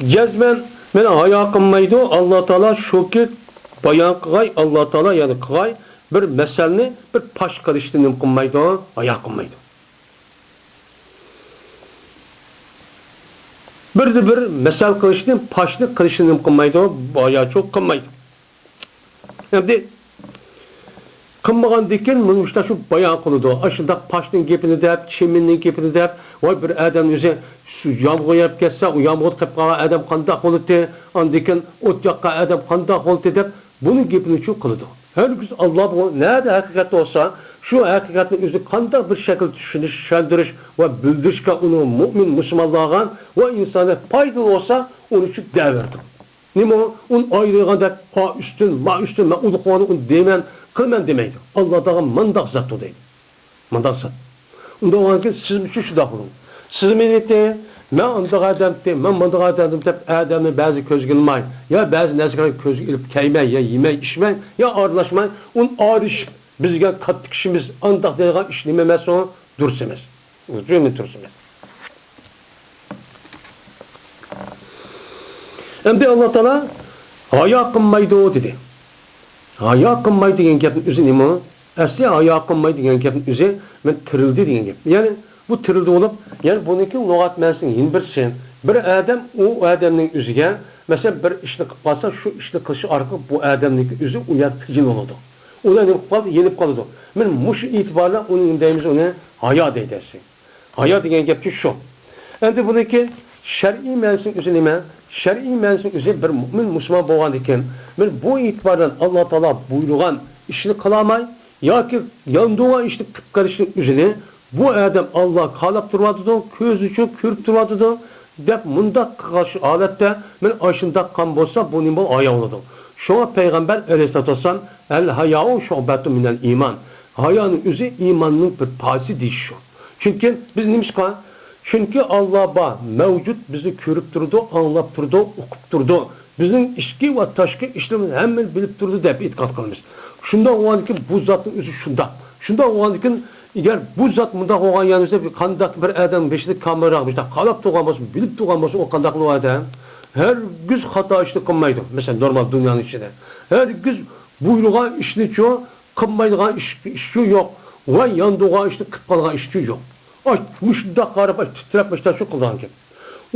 S2: Cezmen hayakınmaydı Allah Teala şu ki bayan kıgay Allah Teala yani kıgay bir meselini bir paş karıştığını kılmaydı hayakınmaydı. Bir mesel kılıştığını paşlı kılıştığını kılmaydı bayağı çok kılmaydı. Şimdi kılmagan diken bunun işte şu bayan kılıdı. Aşında paşlının gepini de hep, çiminin gepini de hep vay bir adam yüze yağmur yap kesse o yağmur kıpkağa adam kandak oldu andiken ot yakka adam kandak oldu deyip Bunun gapini çok kıldı. Herkes Allah bu nerede hakikat olsa şu hakikatin özü qanday bir şekilde düşünüş, şöndürüş ve bildirişke onu mümin Müslümanlarga ve insana faydalı olsa onu için devirdi. Nima on ayrılganda ha üstün, ma üstün, ma uluqvanı on demen, qilman demeydi. Allah dağı mandaq zat o deydi. Mandaq zat. Onda o ki siz üçün şu da bulun. Siz meni de, men andaq adam de, men mandaq adam dep adamı bazı köz gilmay, ya bazı narsalarga köz ilip keymay, ya yemay, içmay, ya arlaşmay, on arış bizga katta kishimiz andaq deygan ish nima emas, o dursa emas. O'zini tursa emas. Endi Allah Taala haya qilmaydi dedi. Haya qilmaydi degan gapning o'zi nima? Asli haya qilmaydi degan gapning o'zi men tirildi degan gap. Ya'ni bu tirildi bo'lib, ya'ni buniki lug'at ma'nosini yin birsin. Bir odam u odamning o'ziga, masalan, bir ishni qilib qolsa, shu ishni qilishi orqali bu odamning o'zi u yer tijin bo'ladi. Ular nima qiladi? Yenib qoladi. Men mush e'tiborla uning deymiz uni hayo deydi. Hayo degan gapki shu. Endi buniki shar'iy ma'nosini o'zi nima? Shar'iy ma'nosini o'zi bir mu'min musulmon bo'lgan ekan, men bu e'tibordan Alloh taolo buyurgan ishni qilolmay yoki yandugan ishni qilib qilishning o'zini bu odam Alloh qalab turadi, ko'zi uchun ko'rib turadi deb mundaq qilgan holatda men ashundaq qan bo'lsa bu nima hayo bo'ladi. Şuna Peygamber Aleyhisselatü Vesselam el haya'u şu'batu minel iman. Hayanın özü imanın bir parçası değil şu. Çünkü biz neymiş kan? Çünkü Allah ba mevcut bizi körüp durdu, anlap durdu, okup durdu. Bizim işki ve taşki işlemini hemen bilip durdu deyip itikad kılmış. Şunda o an ki bu zatın özü şunda. Şunda o an ki eğer bu zat bunda olan yanımızda bir kandak bir adam beşlik kamera almışlar. Kalap doğamasın, bilip doğamasın o kandaklı adam. Her güz hata işini kılmaydı. Mesela normal dünyanın içinde. Her güz buyruğa işini çoğu, kılmaydığı işçi yok. Ve yandığı işini kıpkalığa işçi yok. Ay, müşrida qarab, titrep başta şu kıldan ki.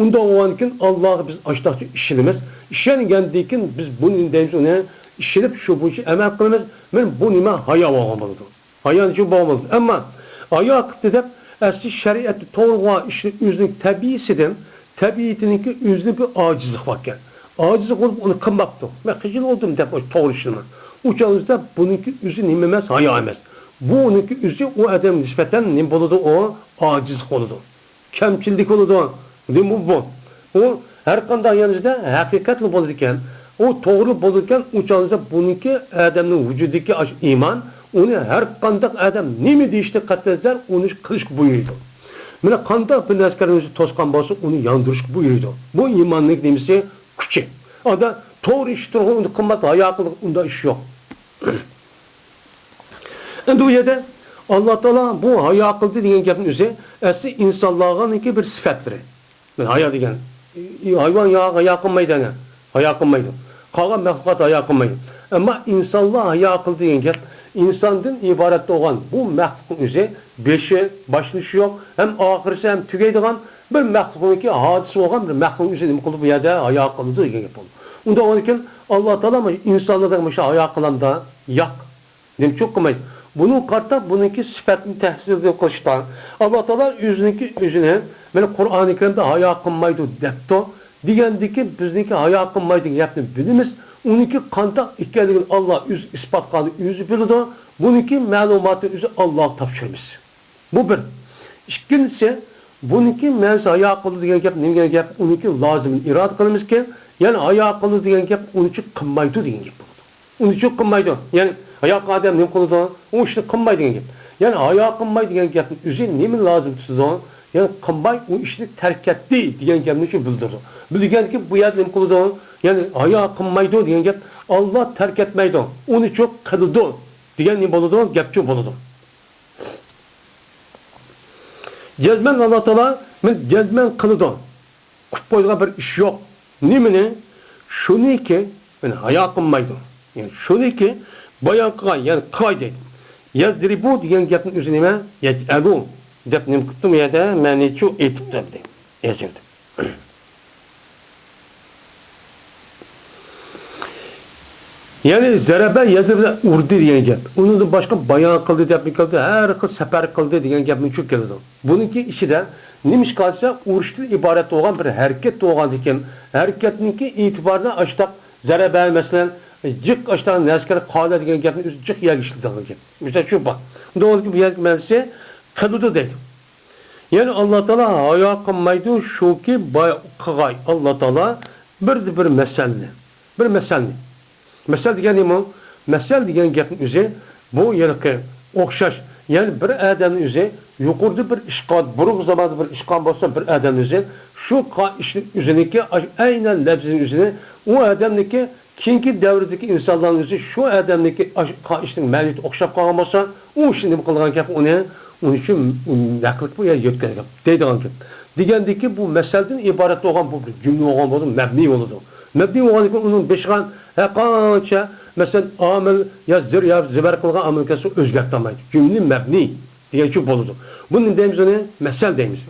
S2: Onda o ankin Allah'ı biz açtıkça işinimiz. İşengendikin biz bunun deyimiz ona işinip şu bu işi emel kılımız. Ben bu nime haya bağlamalıdır. Hayanın için bağlamalıdır. Ama haya akıp dedip, esli şeriatı doğruğa işini üzünün tabiisidir. Tabiiyetininki özünde bir acizlik varken. Acizlik olup onu kılmaktı. Ben hicil oldum deyip o doğru işini. Uçağınızda bununki özü nimemez, haya emez. Bu onunki özü o adam nispeten ne boludu o acizlik oludu. Kemçildik oludu. Ne bu? O her kandan yanınızda hakikatli bolurken, o doğru bolurken uçağınızda bununki adamın vücudundaki iman, onu her kandak adam ne mi deyişte katledler, onu kılış buyurdu. Mine kandak bir neskerimizi toskan bolsa onu yandırış buyurdu. Bu imanlık demesi küçük. O da doğru iştir, onu kılmak, hayakılık, onda iş yok. Endi bu yerde Allah Teala bu haya kıldı diyen gapın özü asli insanlarınki bir sıfatdır. Ben haya diyen hayvan ya haya kılmaydı. Haya kılmaydı. Kalan mehlukat haya kılmaydı. Ama insanlar haya kıldı diyen gap insandan ibaret olan bu mehlukun özü beşi başlışı yok. Hem ahirisi hem tükeydiğen bir mehlukunki hadisi olan bir mehlukun özü nima kıldı bu yerde haya kıldı diyen gap oldu. Onda onun için Allah Teala mı insanlardan haya kılan da yak. Dem çok kılmaydı. Bunun karta bununki sıfatını tehsil kılıştan. Allah Teala yüzüne böyle Kur'an-ı Kerim'de haya kılmaydı depti. Digendeki bizdeki haya kılmaydı yaptığını bilimiz. Onunki kanta ikiliğini Allah ispat kanı yüzü bildi. Bununki malumatı yüzü Allah tavşırmış. Bu bir. İkincisi bununki mensi haya kıldı diyen gap ne diyen gap onunki lazım irad kılmış ki yani haya kıldı diyen gap onunki kılmaydı diyen gap oldu. Onunki kılmaydı. Yani haya kadem ne kıldı? O işte kılmaydı diyen gap. Yani haya kılmaydı diyen gapın yüzü ne mi lazım tutdu? Yani kılmay o işini terk etti diyen gapın için bildirdi. Bildiğin ki bu yerde ne kıldı? Yani haya kılmaydı diyen gap Allah terk etmeydi. Onu çok kıldı diyen ne buldu? Gapçı buldu. Cezmen Allah Teala men cezmen kıldı. Kupayda bir iş yok. Nimini? Şunu ki ben haya kılmaydı. Yani şunu ki bayan kılgan yani kaydet. Yazdribu diyen gapın üzerine yec'elu dep nim kuttum ya da mani çok etip tabi. Yazıldı. Yani zerebe yazılı urdu diyen gap. Onu da başka bayan kıldı dep kıldı. Her kız sefer kıldı diyen gapın çok geldi. Bununki işi de neymiş kalsa uruştu ibaret olan bir hareket olan diken hareketninki itibarına açtık. Zerebe mesela Cık açtan neskere kâle diyen gapni özü cık yer işletilen gap. Mesela şu bak. Doğru ki bu yer mensi kadudu deydi. Yani Allah Teala haya kılmaydı şu ki kagay Allah Teala bir meselni. Bir meselni. Mesel diyen neymi? Mesel diyen gapni özü bu yerki okşaş. Yani bir adamın özü yukarıda bir işgal, buruk zamanda bir işgal olsa bir adamın özü şu işin üzerindeki aynen lafzın üzerine o adamdaki kinki devredeki insanların özü şu adamdaki işin mevcut okşap kalgan olsa o işini kılgan gap onun için yaklık bu ya yetken gap deydiğin gap. Degendeki bu meselden ibaret olan bu cümle olan bu mebni oldu. Mebni olan onun beşgan kança mesela amel ya zir ya ziber kılgan amel kası özgertmemaydı. Cümle mebni diye çok oldu. Bunun deyimiz ona mesel deyimiz.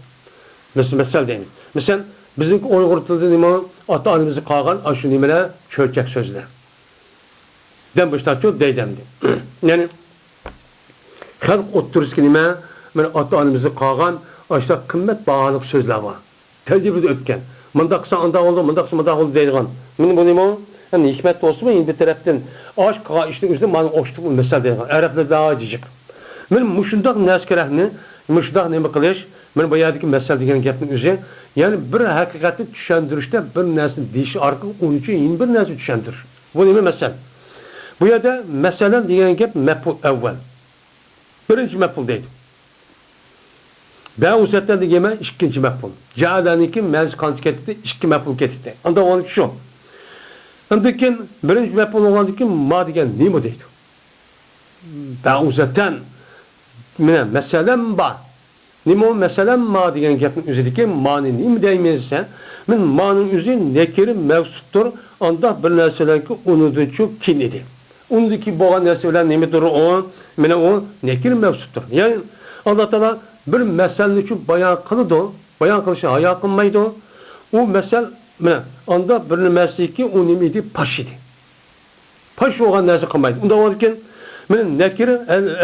S2: Mesel deyimiz. Mesela bizim Uyghur tilinde nima ata anamızı kalgan aşı nimene çöçek sözler. Den başta çok deydemdi. Yani halk otururken nime men ata anamızı kalgan aşta kıymet bağlılık sözler var. Tecrübede ötken. Mındaksa anda oldu, mındaksa mındak oldu deydiğin. Benim bu nima yani hikmet olsun mu? Bir taraftan aşk işin üzerinde bana oştuk mesel deydiğin. Arap'ta daha acıcık. Benim muşundak neskerahni, muşundak nime kılış, ben bu yerdeki mesele degen gapning o'zi, yani bir haqiqatni tushuntirishda bir narsani deyish orqali uning uchun yana bir narsa tushuntirish. Bu nima masala? Bu yerda masalan degan gap maf'ul avval. Birinchi maf'ul deydi. Ba'uzatdan degani ikkinchi maf'ul. Ja'daniki ma'z qancha ketdi, ikki maf'ul ketdi. Unda o'ni shu. Undan keyin birinchi maf'ul bo'lgandan keyin ma degan nima deydi? Ba'uzatdan mana masalan bor. Nima mesela ma degan gapning o'zidagi ma'ni nima deymisan? Men ma'ning o'zi nekir mavsufdir. Anda bir narsalarga unudan cho'p kin edi. Undaki bo'lgan narsa bilan nimadir o? Mana o nekir mavsufdir. Ya'ni Alloh taolo bir masalani uchun bayon qildi, bayon qilishni hayo qilmaydi. U masal mana anda bir nimasiki u nima edi? Pash edi. Pash bo'lgan narsa qilmaydi. Unda bo'lgan men nekir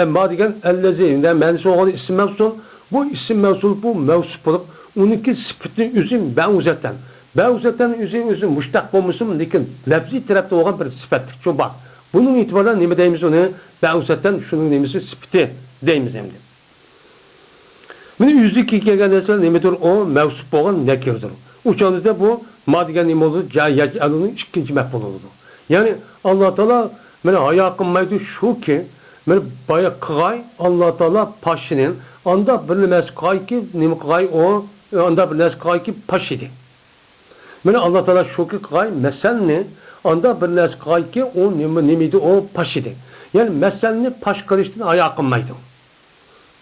S2: ma degan allazi, ma'nosi bo'lgan ism mavsuf. Bu isim mevsul, bu mevsup olup, onunki sıfatının üzüm ba'uzaten. Ba'uzaten üzüm müştak olmuşum, lekin lafzi tarafta olan bir sıfatlık. Şu bak, bunun itibarıyla ne deyimiz onu? Ba'uzaten şunun nemisi sıfatı deyimiz hem de. Bunu yüzlük hikaye mesela nemedir o? Mevsup olan nekirdir. Uçağınızda bu, madigen neme olur? Yac'alının ikinci mefbul oldu. Yani Allah Teala bana hayakınmaydı şu ki, bana bayağı kıgay Allah Teala paşinin anda bir nimesi kay ki nime kay o anda bir nimesi kay ki paş idi. Bana Allah Teala şu ki kay meselni anda bir nimesi kay ki o nimeydi o paş idi. Yani meselni paş kılıştığını ayağa kılmaydı.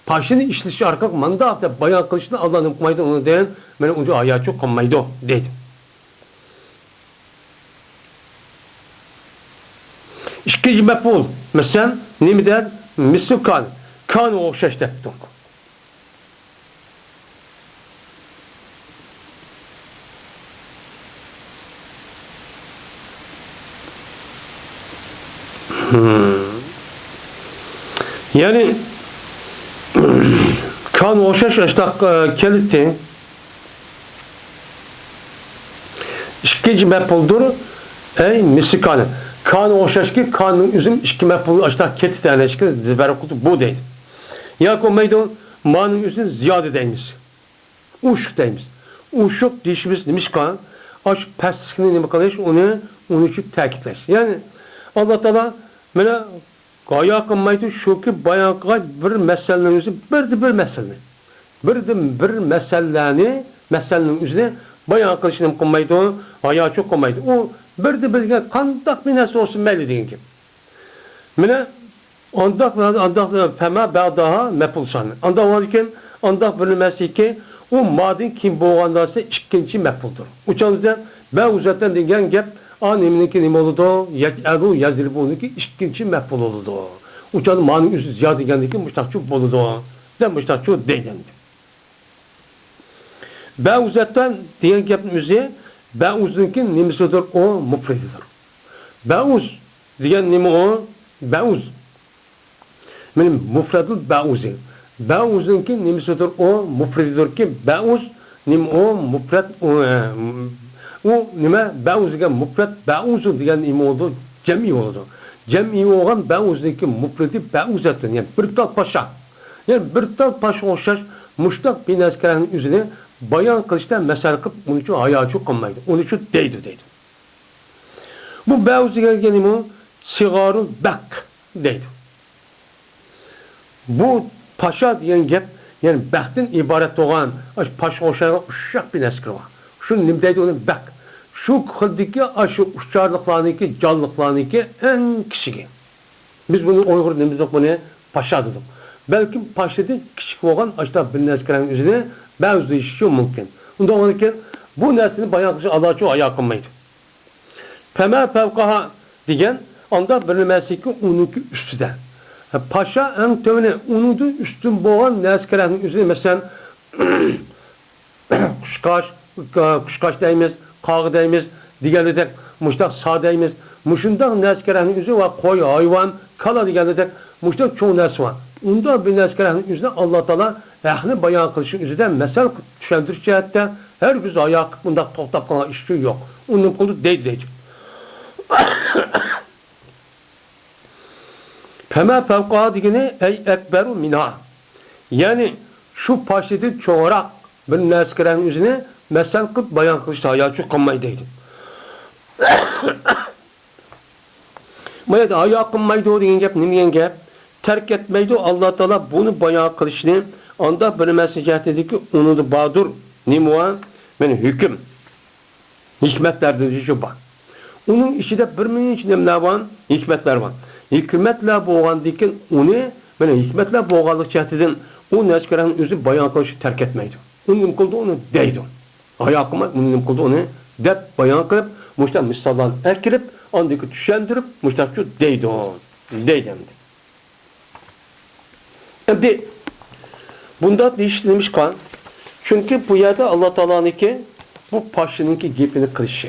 S2: Paşını işlişi arkak manda da bayağı kılıştığını Allah'ın kılmaydı onu deyin. Bana onu ayağa çok kılmaydı dedi. İkinci mef'ul. Mesela nime der? Mislu kan. Kan okşaş teptik. Yani kan okşaş işte keliti ikinci mef'uldur. Ey misikane. Kan okşaş ki kanın üzüm iki mef'ul işte keti tane işte ziberakutu bu değil. Ya komaydı manın üzüm ziyade deyimiz. Uşuk deyimiz. Uşuk dişimiz demiş kan. Aş pesskini ne bakalış onu için takipler. Yani Allah Teala bana gaya kılmaydı şu ki bayağı bir meselenin üzerine bir mesele. Bir meselenin üzerine bayağı kılışını kılmaydı, ayağı çok kılmaydı. O bir kandak bir nasıl olsun belli değil ki. Bana andak fema daha meful sanır. Andak varken andak bir mesele ki o madin kim boğanlarsa ikinci mefuldur. Uçağınızda ben uzaktan degen gap anemininki nime oldu? Yec'alu yazilbu'nunki ikinci mef'ul oldu. Uçanın mani üstü ziyade gendiki müştakçu oldu. Den müştakçu deydendi. Ba'uzattan diyen gapın üzeri ba'uzunki nimesidir o mufredidir. Ba'uz diyen nime o? Ba'uz. Benim mufredul ba'uzi. Ba'uzunki nimesidir o mufredidir ki ba'uz nime o mufred o nima ba'uz degan mufrad ba'uzu degan nima oldu? cemi oldu. Cemi olan ben o'ziniki mufridi ben uzattım. Yani bir tal paşa. Yani bir tal paşa o'xshash mushtaq bin askarning o'zini bayon qilishda masal qilib, uning uchun hayochi qilmaydi. Uning uchun deydi. Bu ba'ziga kelgani bu sigarul bak deydi. Bu paşa degan gap, yani baxtdan iborat bo'lgan, paşa o'xshagan ushaq bin askar bor. Shu nima deydi uni bak. Şu xildiki, şu uçarlıklarınki, canlıklarınki en kişiki. Biz bunu Uygur demizdik, bunu paşa dedik. Belki paşada küçük olan açta bir neskenin üzerine bazı işi mümkün. Ondan sonra bu neslini bayağı kişi Allah çok ayağa kılmaydı. Peme fevkaha diyen anda bilinmesi ki onunki üstüden. Paşa en tövne onundu üstün boğan neskenin üzerine mesela kuşkaş deyimiz, qağı deyimiz, deganidek, muştaq sağ deyimiz, muşundaq nəskərənin üzü var, qoy, hayvan, kala deganidek, muştaq çoğu nəs var. Onda bir nəskərənin üzüne Allah Teala əhlini bayan qılışı üzüdən məsəl düşəndirik ki, hətta hər güz ayaq, bundaq toxtab qalan işi yok. Onun qulu deydi. Pəmə fəvqaha degini, ey əkbəru minha. Yani şu paşeti çoğurak bir nəskərənin üzüne məsəl qıb bayan qılışda hayatı qınmaydıydı. Mayada ayağı qınmaydı o degan gap, nima degan gap? Terk etmeydi Allah Teala bunu bayan qilishni anda bir məsəl ki, onu da badur, nima? Men hüküm. Hikmetlerdir şu bak. Onun içinde bir minin içinde ne var? Hikmetler var. Hikmetler boğandikin onu, men hikmetler boğanlık cəhdidən o nəskərənin özü bayan qılışı terk etmeydi. Onun qıldı onu deydi. Ayakıma bunun kıldı onu dep bayan kılıp muşta misallarını ekirip andaki düşendirip muşta şu deydi. Şimdi bunda değiştirilmiş kan. Çünkü bu yerde Allah Teala'nınki bu paşınınki gepini kılışı.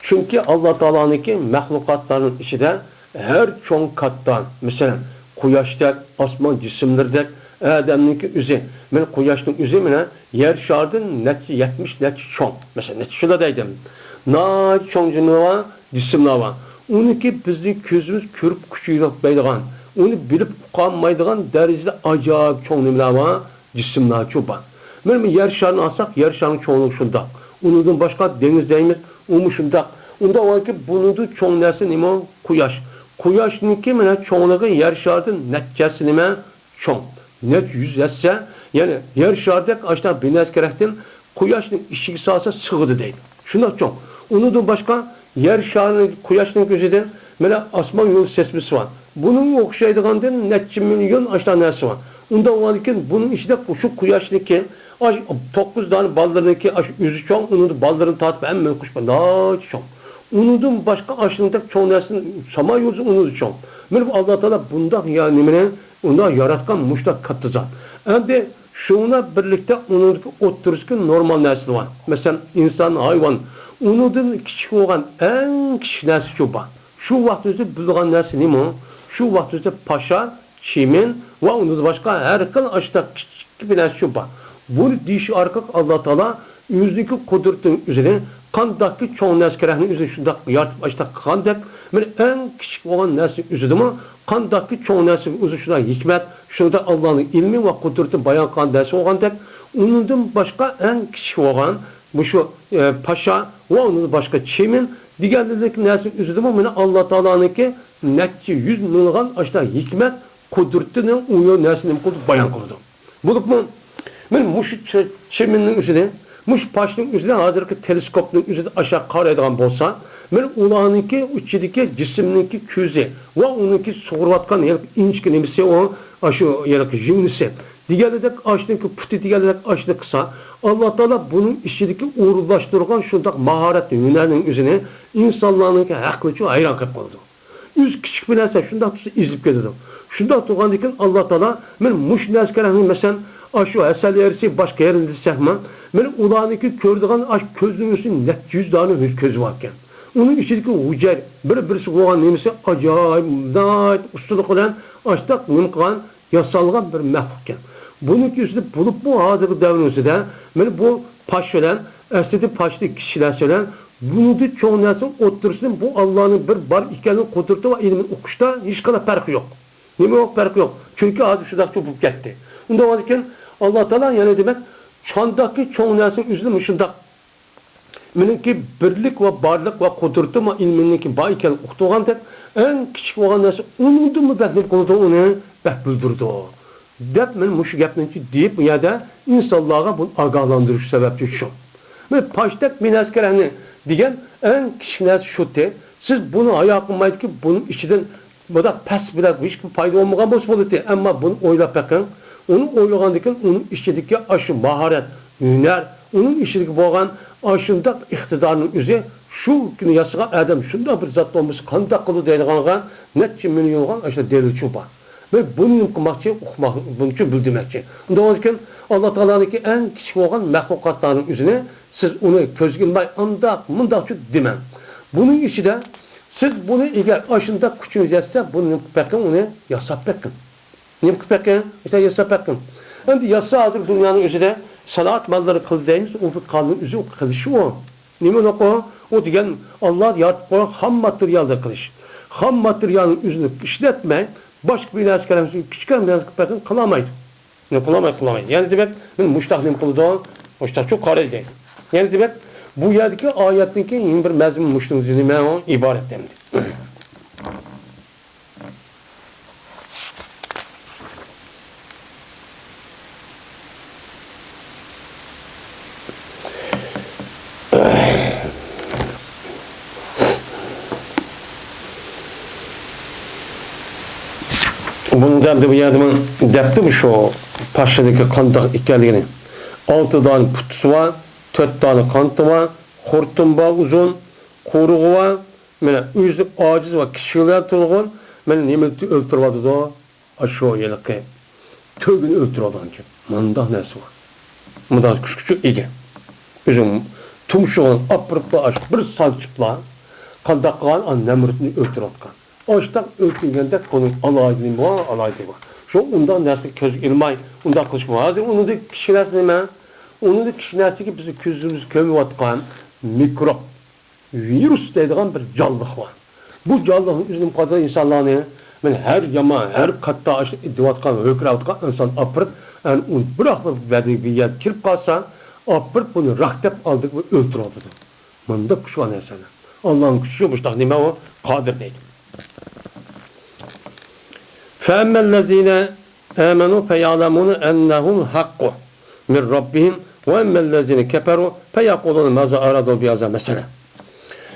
S2: Çünkü Allah Teala'nınki mahlukatların içinde her çoğun kattan mesela kuyaşlar, asman cisimlerdir. Adem'ninki üzü. Ben kuyaşın üzümüne yer şardın netçi 70 netçi çoğun. Mesela netçi şurada deydim. Na çoğun var, cisimler var. Onunki bizim gözümüz körüp küçüğüyle beydiğen. Onu bilip uqanmaydiğen derecede acayip çoğun neler var, cisimler çok var. Ben yer şarını alsak, yer şarının çoğunluğu şunda. Onundan başka deniz deyimiz, onu şunda. Onda var ki bunun çoğun neresi neymi? Kuyaş. Kuyaşınki mene çoğunluğu yer şardın netçesi neymi? Çoğun. Net yüz etse, yani yer şardak aşağı bines gerektin, kuyaşın işçi sağsa sığıdı değil. Şunlar çok. Onu da başka yer şarının kuyaşın gözüden, mesela asman yolu sesmisi var. Bunun okşaydığından netçi milyon aşağı neresi var. Onda olanken bunun içinde şu kuyaşınki, 9 tane baldırınki yüzü çok, onun da baldırını tartıp en büyük kuş var. Daha çok. Onun da başka aşağıda çoğu nersin, sama yolu onun da çok. Mesela Allah Teala bunda yani ondan yaratkan muştak katı zat. Hem de şuna birlikte onun otururken normal nesli var. Mesela insan, hayvan. Onun küçük olan en küçük nesli şu var. Şu vaxtımızda bulduğun nesli ne mi? Şu vaxtımızda paşa, çimin ve onun başka her kıl aşağıda küçük bir nesli şu var. Bu dişi arkak Allah Teala yüzdeki kudretin üzerine kandaki çoğun neskerahının üzerine şunda yaratıp aşağıda kandak. En küçük olan nesli üzerine mi? Kandaki çoğun nesli üzerine şunda hikmet, şunda Allah'ın ilmi ve kudreti bayan kan dersi olan tek, onun başka en küçük olan bu şu paşa ve onun başka çimin diğerlerdeki nesli üzerine mi? Allah Teala'nınki netçi 100 milyon aşağıda hikmet kudretinin uyuyor neslinin bayan kurdu. Bulup mu? Ben muş çiminin üzerine, muş paşının üzerine hazırki teleskopun üzerine aşağı karaydıgan bolsa, ben ulanınki içindeki cisimninki küze ve onunki soğurvatkan inçki nemisi o aşı yeraki jinnisi. Diğerledek aşındaki puti diğerledek aşını kısa. Allah Teala bunun içindeki uğurlaştırılan şundak maharetli yönelinin üzerine insanlarınki haklıcı hayran kıp oldu. Yüz küçük bir nesne şundak tutsa izlip geldim. Şundak tuğandikin Allah Teala ben muş neskerinin mesela aşı eserlerisi başka yerinde sehman. Ben ulanınki kördüğün aş közünün üstünde net 100 tane közü varken. Onun içindeki hücre, birisi olan nemisi acayip, nait, ustalık olan, açtak nimkan, yasalgan bir mehlukken. Bunun üstünde bulup bu hazır devrimizde, bu paşalan, esneti paşlı kişiler söylen, Bunu da çoğu nesil otursun, bu Allah'ın bir bar ikenini kudurtu ve ilmin okuşta hiç kadar farkı yok. Nime yok, farkı yok. Çünkü adı şu da çok gitti. Onda varken Allah Teala yani demek çandaki çoğu nesil üzülüm ışındak. Meniki birlik ve barlık ve kudurtu ve ilminiki bar ikenini okuduğun tek en küçük olan nesil onundu mu beklenip konuda onu bek bildirdi o. Dep men muşu gapniki deyip ya da insanlığa bunu agahlandırış sebepçi şu. Ve paştek minaskerani diyen en küçük nersi şu te. Siz bunu ayağa kılmaydı ki bunun içinden bu da pes bile hiçbir fayda olmayan boş buldu. Ama bunu oylap bakın. Onu oylagandıkken onun içindeki aşı maharet, hüner, onun içindeki boğan aşında iktidarının üzeri şu günü yasığa adam şunda bir zat olmuş kandak kılı deyilgangan netçe milyon aşırı deli çuba. Ve bunun kumakçı okumak, bunun için bildirmekçi. Doğruken Allah Teala'nınki en küçük olan mahlukatların üzerine siz onu köz girmey andak mundak şu demem. Bunun içi de siz bunu eğer aşında küçüğünüz etse bunun bakın onu yasap bakın. Niye bakın? İşte yasap bakın. Şimdi yasadır dünyanın üzerinde salat malları kıl deyimiz o kanun üzeri kılışı o. Niye o? O diyen Allah yaratıp koyan ham materyalda kılış. Ham materyalın üzerine işletmeyin. Başka bir ders kelimesi, küçük bir ders bakın kılamaydı. Ne kılamaydı. Yani demek, ben muştahlim kıldı, muştah çok karel değil. Yani demek, bu yerdeki ayetteki yeni bir mezmun muştahın zilime o ibaret demdi. Bundan da bu yardımın depti mi şu paşadaki kandak ikkeligini? 6 tane putusu var, 4 tane kantı var, hortum var uzun, koruğu var, üzlük aciz var, kişiler turgun, nimeti öldürüyordu da aşağı yelikki. Tövgünü öldürüyordu ki. Mandak nesi var? Mandak küçük ege. Üzüm tumşuğun apırıpla aç, bir salçıpla, kandak kalan annemritini öldürüyordu. Açtak öldürgende konu alaydın var, alaydın var. Şu ondan dersi köz ilmay, ondan kılışma. Hazır onu da kişiler neme? Onu da kişiler ki bizi közümüz kömü atkan mikrop, virüs dediğin bir canlılık var. Bu canlılığın üzerine kadar insanlarını her yama, her katta açıp iddivatkan, höküratkan insan apırıp, yani onu bırakıp verdiği bir yer kirip kalsa, apırıp bunu raktep aldık ve öldürüldü. Bunda kuş var nesene. Allah'ın kuşu yokmuş, neme o? Kadir değil. فَاَمَّا الَّذ۪ينَ آمَنُوا فَيَعْلَمُونَ اَنَّهُ الْحَقُّ مِنْ رَبِّهِمْ وَاَمَّا الَّذ۪ينَ كَفَرُوا فَيَقُولُونَ مَاذَا أَرَادُوا بِهَذَا مَسَلًا.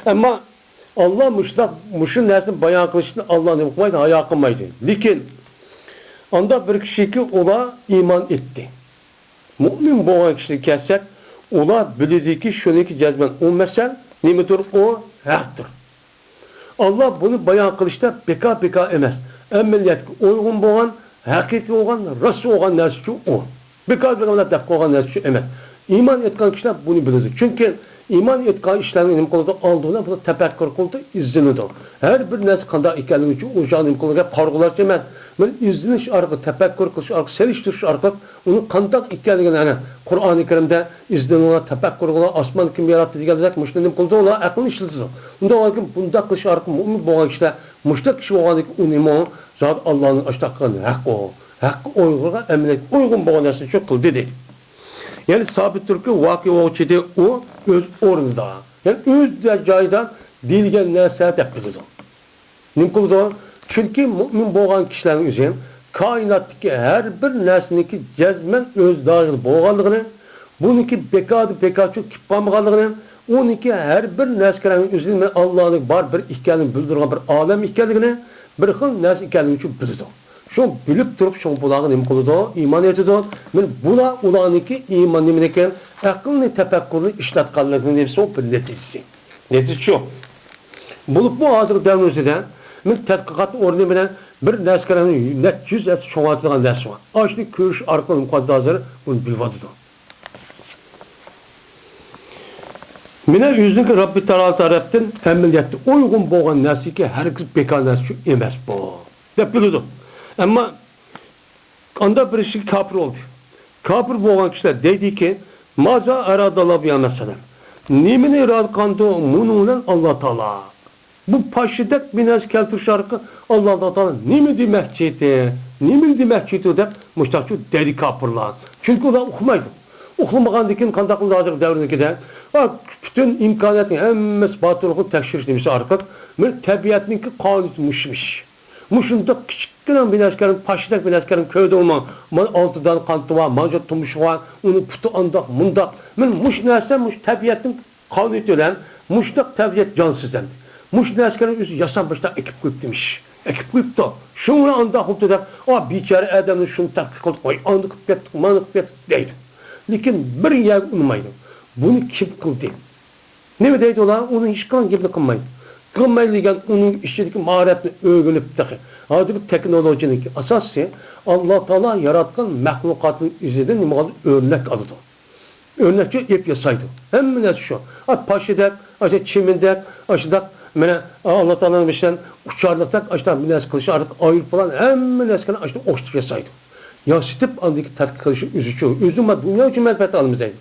S2: Ama Allah muşun nersin bayağı kılıştı, Allah'ın hükmaydı, hayal kılmaydı. Lakin, anda bir kişi ki ola iman etti. Mümin boğan kişi kessek, ola bildi ki şunu ki cezmen o mesel, nimedir o haktır. Allah bunu bayağı kılışta beka emez. Emmeliyet uygun boğan, hakiki olan, rası olan nersi o. Beka defka olan nersi emez. İman etken kişiler bunu bilir. Çünkü iman etken işlerin ilim konuda aldığında bunu tefekkür konuda izleniyor. Her bir nersi kanda ikenliği için o can ilim konuda kargılar demez. Ben izleniş arka, tefekkür kılış arka, seliştiriş arka, onu kandak ikenliğine yani Kur'an-ı Kerim'de izleniyorlar, tefekkür kılıyor, asman kim yarattı diye müşterim konuda onlar aklını işletiyor. Bunda var ki bunda kılış arka, mümin boğan kişiler, müştek kişi boğan unimu, zat Allah'ın açtıklarını hak o. Hakkı uyguna emniyet uygun boğan nersi çok kıl dedi. Yani sabittir ki vakı olçede o öz orunda. Yani öz caydan dilgen nerse tepkidir. Nimkulda çünkü mümin boğan kişilerin üzerine kainattaki her bir nesneki cezmen öz dahil boğanlığını, bununki beka çok kipamığanlığını, onunki her bir neskerenin üzerine Allah'ın var bir ihkalini bildiren bir alem ihkalini, bir xil nes ihkalini için bildi. Şu bilip durup şu bulağın imkuludu, iman ediyordu. Men bula ulaniki iman nimeniken akıllı tefekkürü işletkanlığının hepsi o bir neticesi. Neticesi şu. Bulup bu hazır devrimizde men tedkikat ornu bilen bir neskerenin net yüz et çoğaltılan ders var. Açlık körüş arkalı mukadda hazır bunu bilvadıdı. Mine yüzünki Rabbi Teala taraftan emniyette uygun boğan nersi ki herkes bekar nersi emez bu. Hep biliyordum. Ama anda bir şey kafir oldu. Kafir boğan kişiler dedi ki maza aradallah bir mesela. Nimini irad kandı munundan Allah Teala. Bu paşidek binaz keltir şarkı Allah Teala nimi demekçiydi? Nimi demekçiydi dep muştakçı dedi kapırlar. Çünkü ular okumaydı. Oxumağan dikin qandaqlı hazır dövründeki bütün imkaniyatın hemmesi batılığı tekşiriş demesi arqaq. Men tabiatninki qanun muşmuş. Muşunda kichikgina binaskarın, paşidek binaskarın köyde olma. Man altıdan qantı var, manca tumuşu var, onu putu andaq, mundaq. Men muş narsa muş tabiatın qanun bilen, muşdaq tabiat cansızlandı. Muş narsaların özü yasan başta ekip koyup demiş. Ekip koyup da şunu andaq oldu da, biçare adamın şunu tadqiq qilib qo'y, andı qilib ketdik, manı qilib ketdik deydi. Lekin bir yer unmaydı. Bunu kim kıldı? Ne deydi olar? Onu hiç kalan gibi kılmaydı. Kılmaydı degan onun işçilik maharetini öğrenip dahi. Hazır teknolojinin asası Allah Teala yaratkan mahlukatın üzerinde nimalı örnek aldı. Örnekçi ip yasaydı. Hem ne şu? Paşıdak, çimindek, aşıdak, Allah Teala'nın başından uçarlatak, aşıdan biraz kılışı artık ayır falan hem ne eskiden aşıdan oştuk yasaydı. Ya sütüp andaki tatbik kılışı üzücü. Üzülme dünya için menfaat alımızdaydı.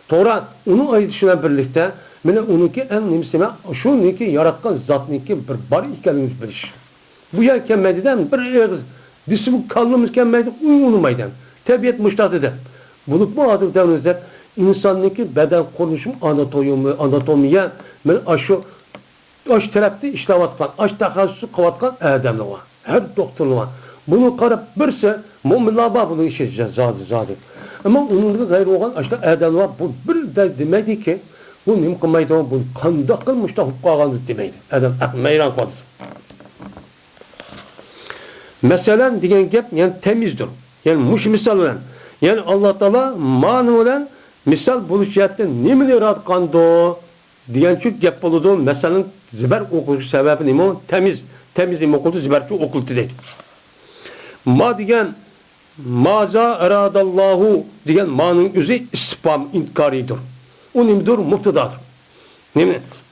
S2: Sonra onun ayıtışıyla birlikte onunki en nimsime şununki yaratkan zatınki bir bari ikenimiz biliş. Bu yer kemmediden bir disibu kallımız kemmedi uyunumaydan. Tabiat müştahat eder. Bulup mu adı devrimizde insanınki beden konuşum anatomiye aş terapti işlevatkan, aş takasüsü kavatkan adamlı var. Her doktorlu var. Bunu karıp birse müminler var bunu işleyeceğiz zaten. Ama onun da gayrı olan aşta adamlı var. Bu bir de demedi ki bu nim kılmaydı, bu kanda kılmış da hukkagandı demeydi. Adam meyran kodu. Mesela diyen gep yani temizdir. Yani muş misal olan. Yani Allah Teala manu olan misal buluşayatten nimin irad kandı diyen çünkü gep buludu. Mesela ziber okuluş sebebi nimi temiz. Temiz nimi okuldu ziberçi okuldu değil. Ma diyen maza eradallahu diyen manın üzü ispam inkaridir. O nimidir? Muhtedadır.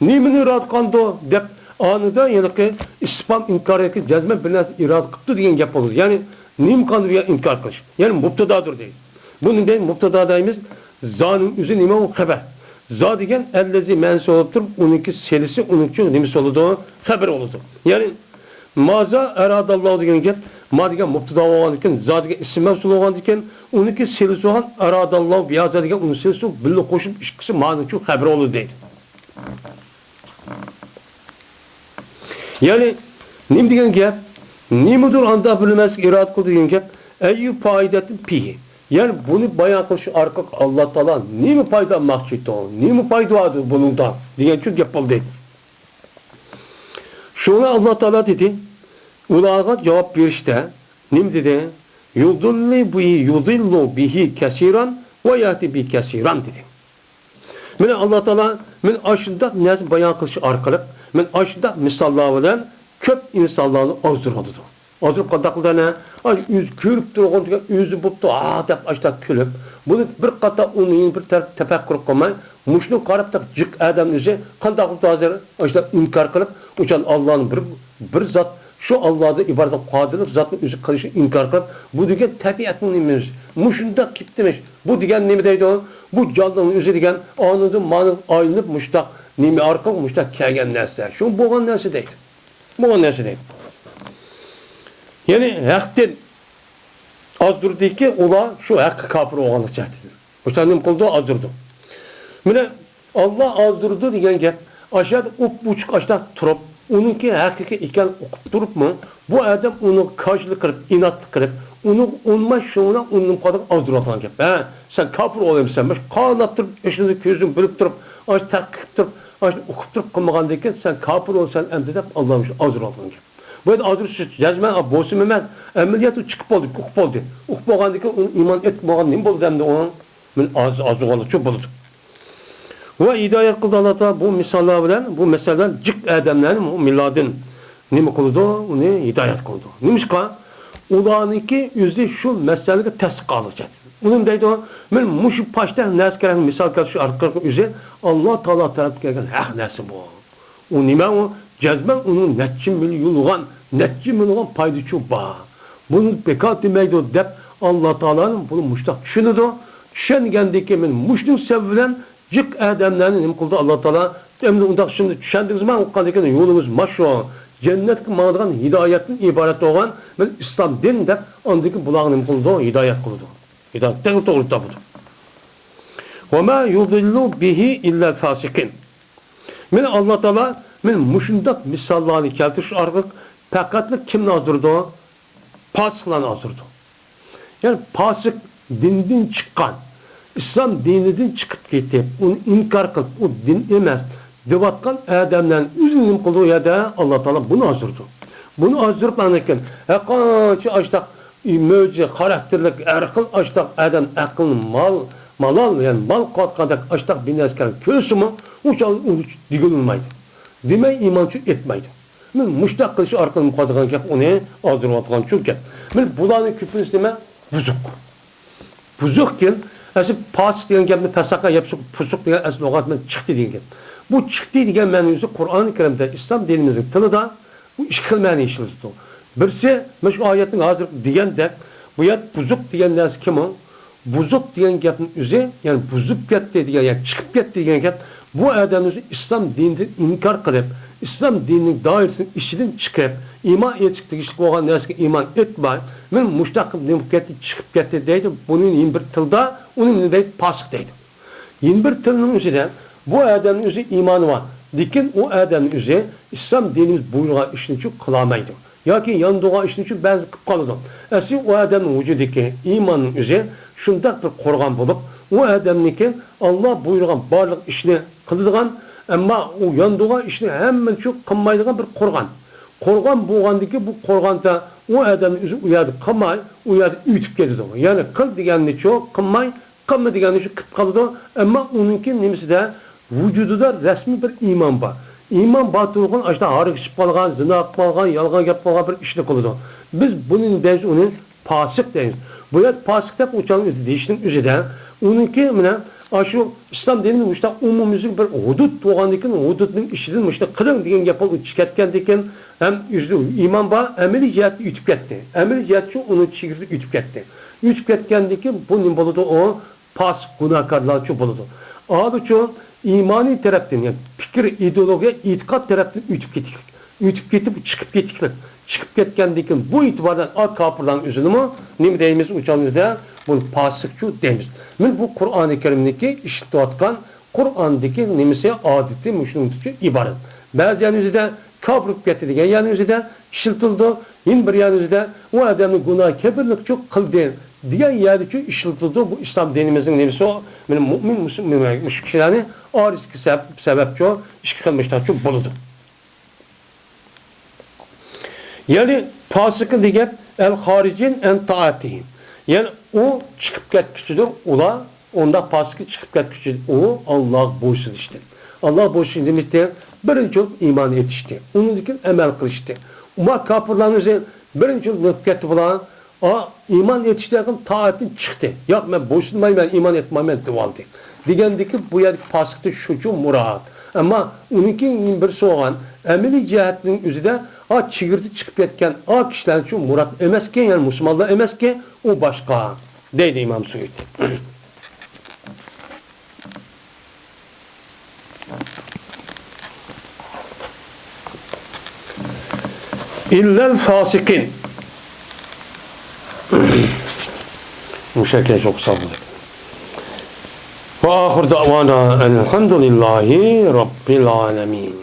S2: Nimin irad kandı dep anıda yani ki ispam inkar edip cezme biraz irad kıptı diyen gep olur. Yani nim kandı diye inkar kılış. Yani muhtedadır değil. Bunun değil muhtedadayımız zanın üzü nime o haber. Za diyen ellezi mensi oluptur. Onunki selisi onunki nimisi oldu. Haber oldu. Yani maza eradallahu diyen gep ma diyen muhteda olan diken za diyen isim mevsul olan diken onunki selisi olan eradallahu biyaza diyen onun selisi birlik koşup işkisi manın çünkü haber oldu değil. Yani nim diyen gep nimudur anda bilinmez irad kıldı diyen gep eyyü paydetin pihi. Yani bunu bayan kılışı arkak Allah Teala nimi payda mahçetti o, nimi payda adı bunundan diyen çünkü gep oldu. Şuna Allah Teala dedi, ulağa cevap verişte, nim dedi, yudillu bihi kesiran ve yati bi kesiran dedi. Mene Allah Teala men aşında nez bayan kılışı arkalık, men aşında misallar bilen köp insanlarını azdırmadı. Azdırıp qandaqlıda ne? Yüz külüp durğan diye yüzü buttu, dep aşta külüp. Bunu bir qata onun bir tefekkür qılmay, muşnu qarab da jik adam özü qandaqlıda hazır aşta inkar qılıp, uçan Allah'ın bir zat şu Allah'da ibadet qadirlik zatın özü qilishi inkar qılıp, bu degan tabiatning nimasi. Muşunda gitmiş. Bu degan nima deydi o? Bu canlının özü degan anında manı ayınıp muştaq nimi arqa muştaq kelgan narsa. Şu bo'lgan narsa deydi. Bo'lgan narsa deydi. Yani haqdan azdırdı ki ola şu haqqa kafir olganlık cəhdidir. Muştaq nim qıldı azdırdı. Mine Allah azdırdı degan gap aşağıda buçuk aşağıda turup onunki hakiki iken okup durup mu bu adam onu karşılık kırıp inat kırıp onu olma şuna onun kadar azdıratan gap. Sen kafir olayımsan baş qanattırıp eşini gözün bölüp durup aş takip durup aş okup durup qılmagandayken sen kafir olsan endi dep Allah'mış azdıratan gap. Bu da azdırışı yazman boşum emas ameliyatı çıkıp oldu, okup oldu. Okup olgandayken onu iman etmegen nim boldu hem de onun men azıgalı çok boldu. Ve hidayet kıldı Allah Teala bu misallar bilen bu meseleden cık adamların milladın nimi kıldı onu hidayet kıldı. Nimişka ulaniki yüzde şu meselede tasdik alacak. Bunun deydi o men muşu paşta nas keren misal şu arka yüzü Allah Teala taraf gelgen hak nasi bu. O nime o cezmen onun netçi milyon paydıçı ba. Bunun pekat demeydi o dep Allah Teala'nın bunu muştak düşünüdü. Düşüngendeki men muşnun sebebiyle Jik adamlarni nima qildi Alloh taolo? Endi unda şimdi tushundingizmi? O'qadigan yo'limiz mashu. Jannatga mangdigan hidoyatdan iborat bo'lgan men islom din deb ondagi bularni nima qildi? Hidoyat qildi. Hidoyatdan to'g'ri topdi. Wa ma yudillu bihi illa fasiqin. Men Alloh taolo men mushundaq misollarni keltirish orqali faqatlik kimni ozdirdi? Fasiqlarni ozdirdi. Yani fasık dinden çıkan, İslam dininden çıkıp ketip, onu inkar kılıp, o din emas, devatkan adamların üzünün kıldığı yerde Allah Teala bunu azdırdı. Bunu azdırıp anlarken, kançı açtak, möcü, karakterlik, erkıl açtak, adam aklını malal, yani mal katkadak açtak bin asker kösü mü, uçağın digilmeydi. Demey imançı etmeydi. Men muştak kılışı arkalı mukaddıgan kep onu azdırıp atkan çünkü. Men bulanın küpünü isteme, Buzukken, asıl fasık diyen gapni pesaka yapıp pusuk diyen asıl lügatdan çıktı diyen gap. Bu çıktı diyen ma'nosi Kur'an-ı Kerim'de İslam dinimizin tılida bu iki ma'no işletildi. Birisi şu ayetin hazır degandek bu yat buzuk diyen narsa kim o? Buzuk diyen gapning o'zi, yani buzuk ketdi degan, yani chiqib ketdi degan gap bu odam o'zi İslam dinidan inkar qilib, İslam dinining doirasining ichidan chiqib, iman etishga tegishli bo'lgan narsaga iman etmay, men mushtaqib nima ketdi, chiqib ketdi deydi. Buning yin bir tilda uning deydi fasik deydi. Yin bir tilning o'zida bu odamning o'zi iymoni bor. Lekin u odamning o'zi İslam dinimiz buyurgan ishni qilolmaydi. Yoki yandığı ishni ba'zi qilib qoladi. Asli u odamning vujudidagi iymonning o'zi shunday bir qo'rg'on bo'lib, u odamniki Alloh buyurgan barliq ishni qiladigan, ammo u yandığı ishni hammasini qilmaydigan bir qo'rg'on. Qo'rg'on bo'lgandiki bu qo'rg'onda u odamning o'zi u yerda qilmay, u yerda uytib ketadi. Ya'ni qil deganni qilmay, qilma deganni qilib qoladi, ammo uningki nimasida vujudida rasmiy bir iymon bor. İman batılığın aşağıda harikişip kalgan, zina kalgan, yalgan gap kalgan bir işini kıldı. Biz bunun deyimiz onu fasık deyimiz. Bu yer fasık da uçanın ödeyişinin üzerinde. Onunki şu İslam dininin işte umumumuzun bir hudut doğandıkın hudutun işinin işte kırın diyen yapılı çıkartkendikken hem yüzlü iman var, emeli cihatı ütüp gitti. Emeli cihatı onu çekirdi ütüp gitti. Ütüp gitkendikken bunun buludu o fasık günahkarlar çok buludu. Ağlı çoğu İmani taraftan yani fikir, ideoloji, itikat taraftan ütüp ketip çıkıp getiklik. Çıkıp ketkendikin bu itibardan alt kapırların üzünü mü? Ne deyimiz uçağımızda? Bunu fasıkçı deyimiz. Men bu Kur'an-ı Kerim'deki iştihatkan Kur'an'daki nemisi adeti müşnuntucu ibaret. Bazı yanınızda kabrıp getti diye yanınızda işiltildi. Yine bir yanınızda o adamın günah kebirlik çok kıldı diyen yerdeki işiltildi. Bu İslam dinimizin nemisi o. Benim mümin kişilerini ariski sebepçi o işki kılmışlar çok buludu. Yani fasıkın diye el haricin en taatihim. Yani o çıkıp getkisidir. Ula onda fasıkı çıkıp getkisidir. O Allah boysun işte. Allah boysun demişti. Birinci iman etişti. Onun için emel kılıştı. Ama kapırların üzerine birinci nefketti bulan iman etişlerden taatin çıktı. Ya ben boysunmayım, ben iman etmem, ben duvaldı. Degandiki bu yerdeki fasıkta şu murat. Ama onunki bir soğan emeli cihetinin üzerinde çigirdi çıkıp yetken kişilerin şu murat emezken yani Müslümanlar emezken o başka. Deydi İmam Suyuti. İllel fasikin. Bu şekilde çok sağ olun. Ve ahir davana elhamdülillahi rabbil alemin.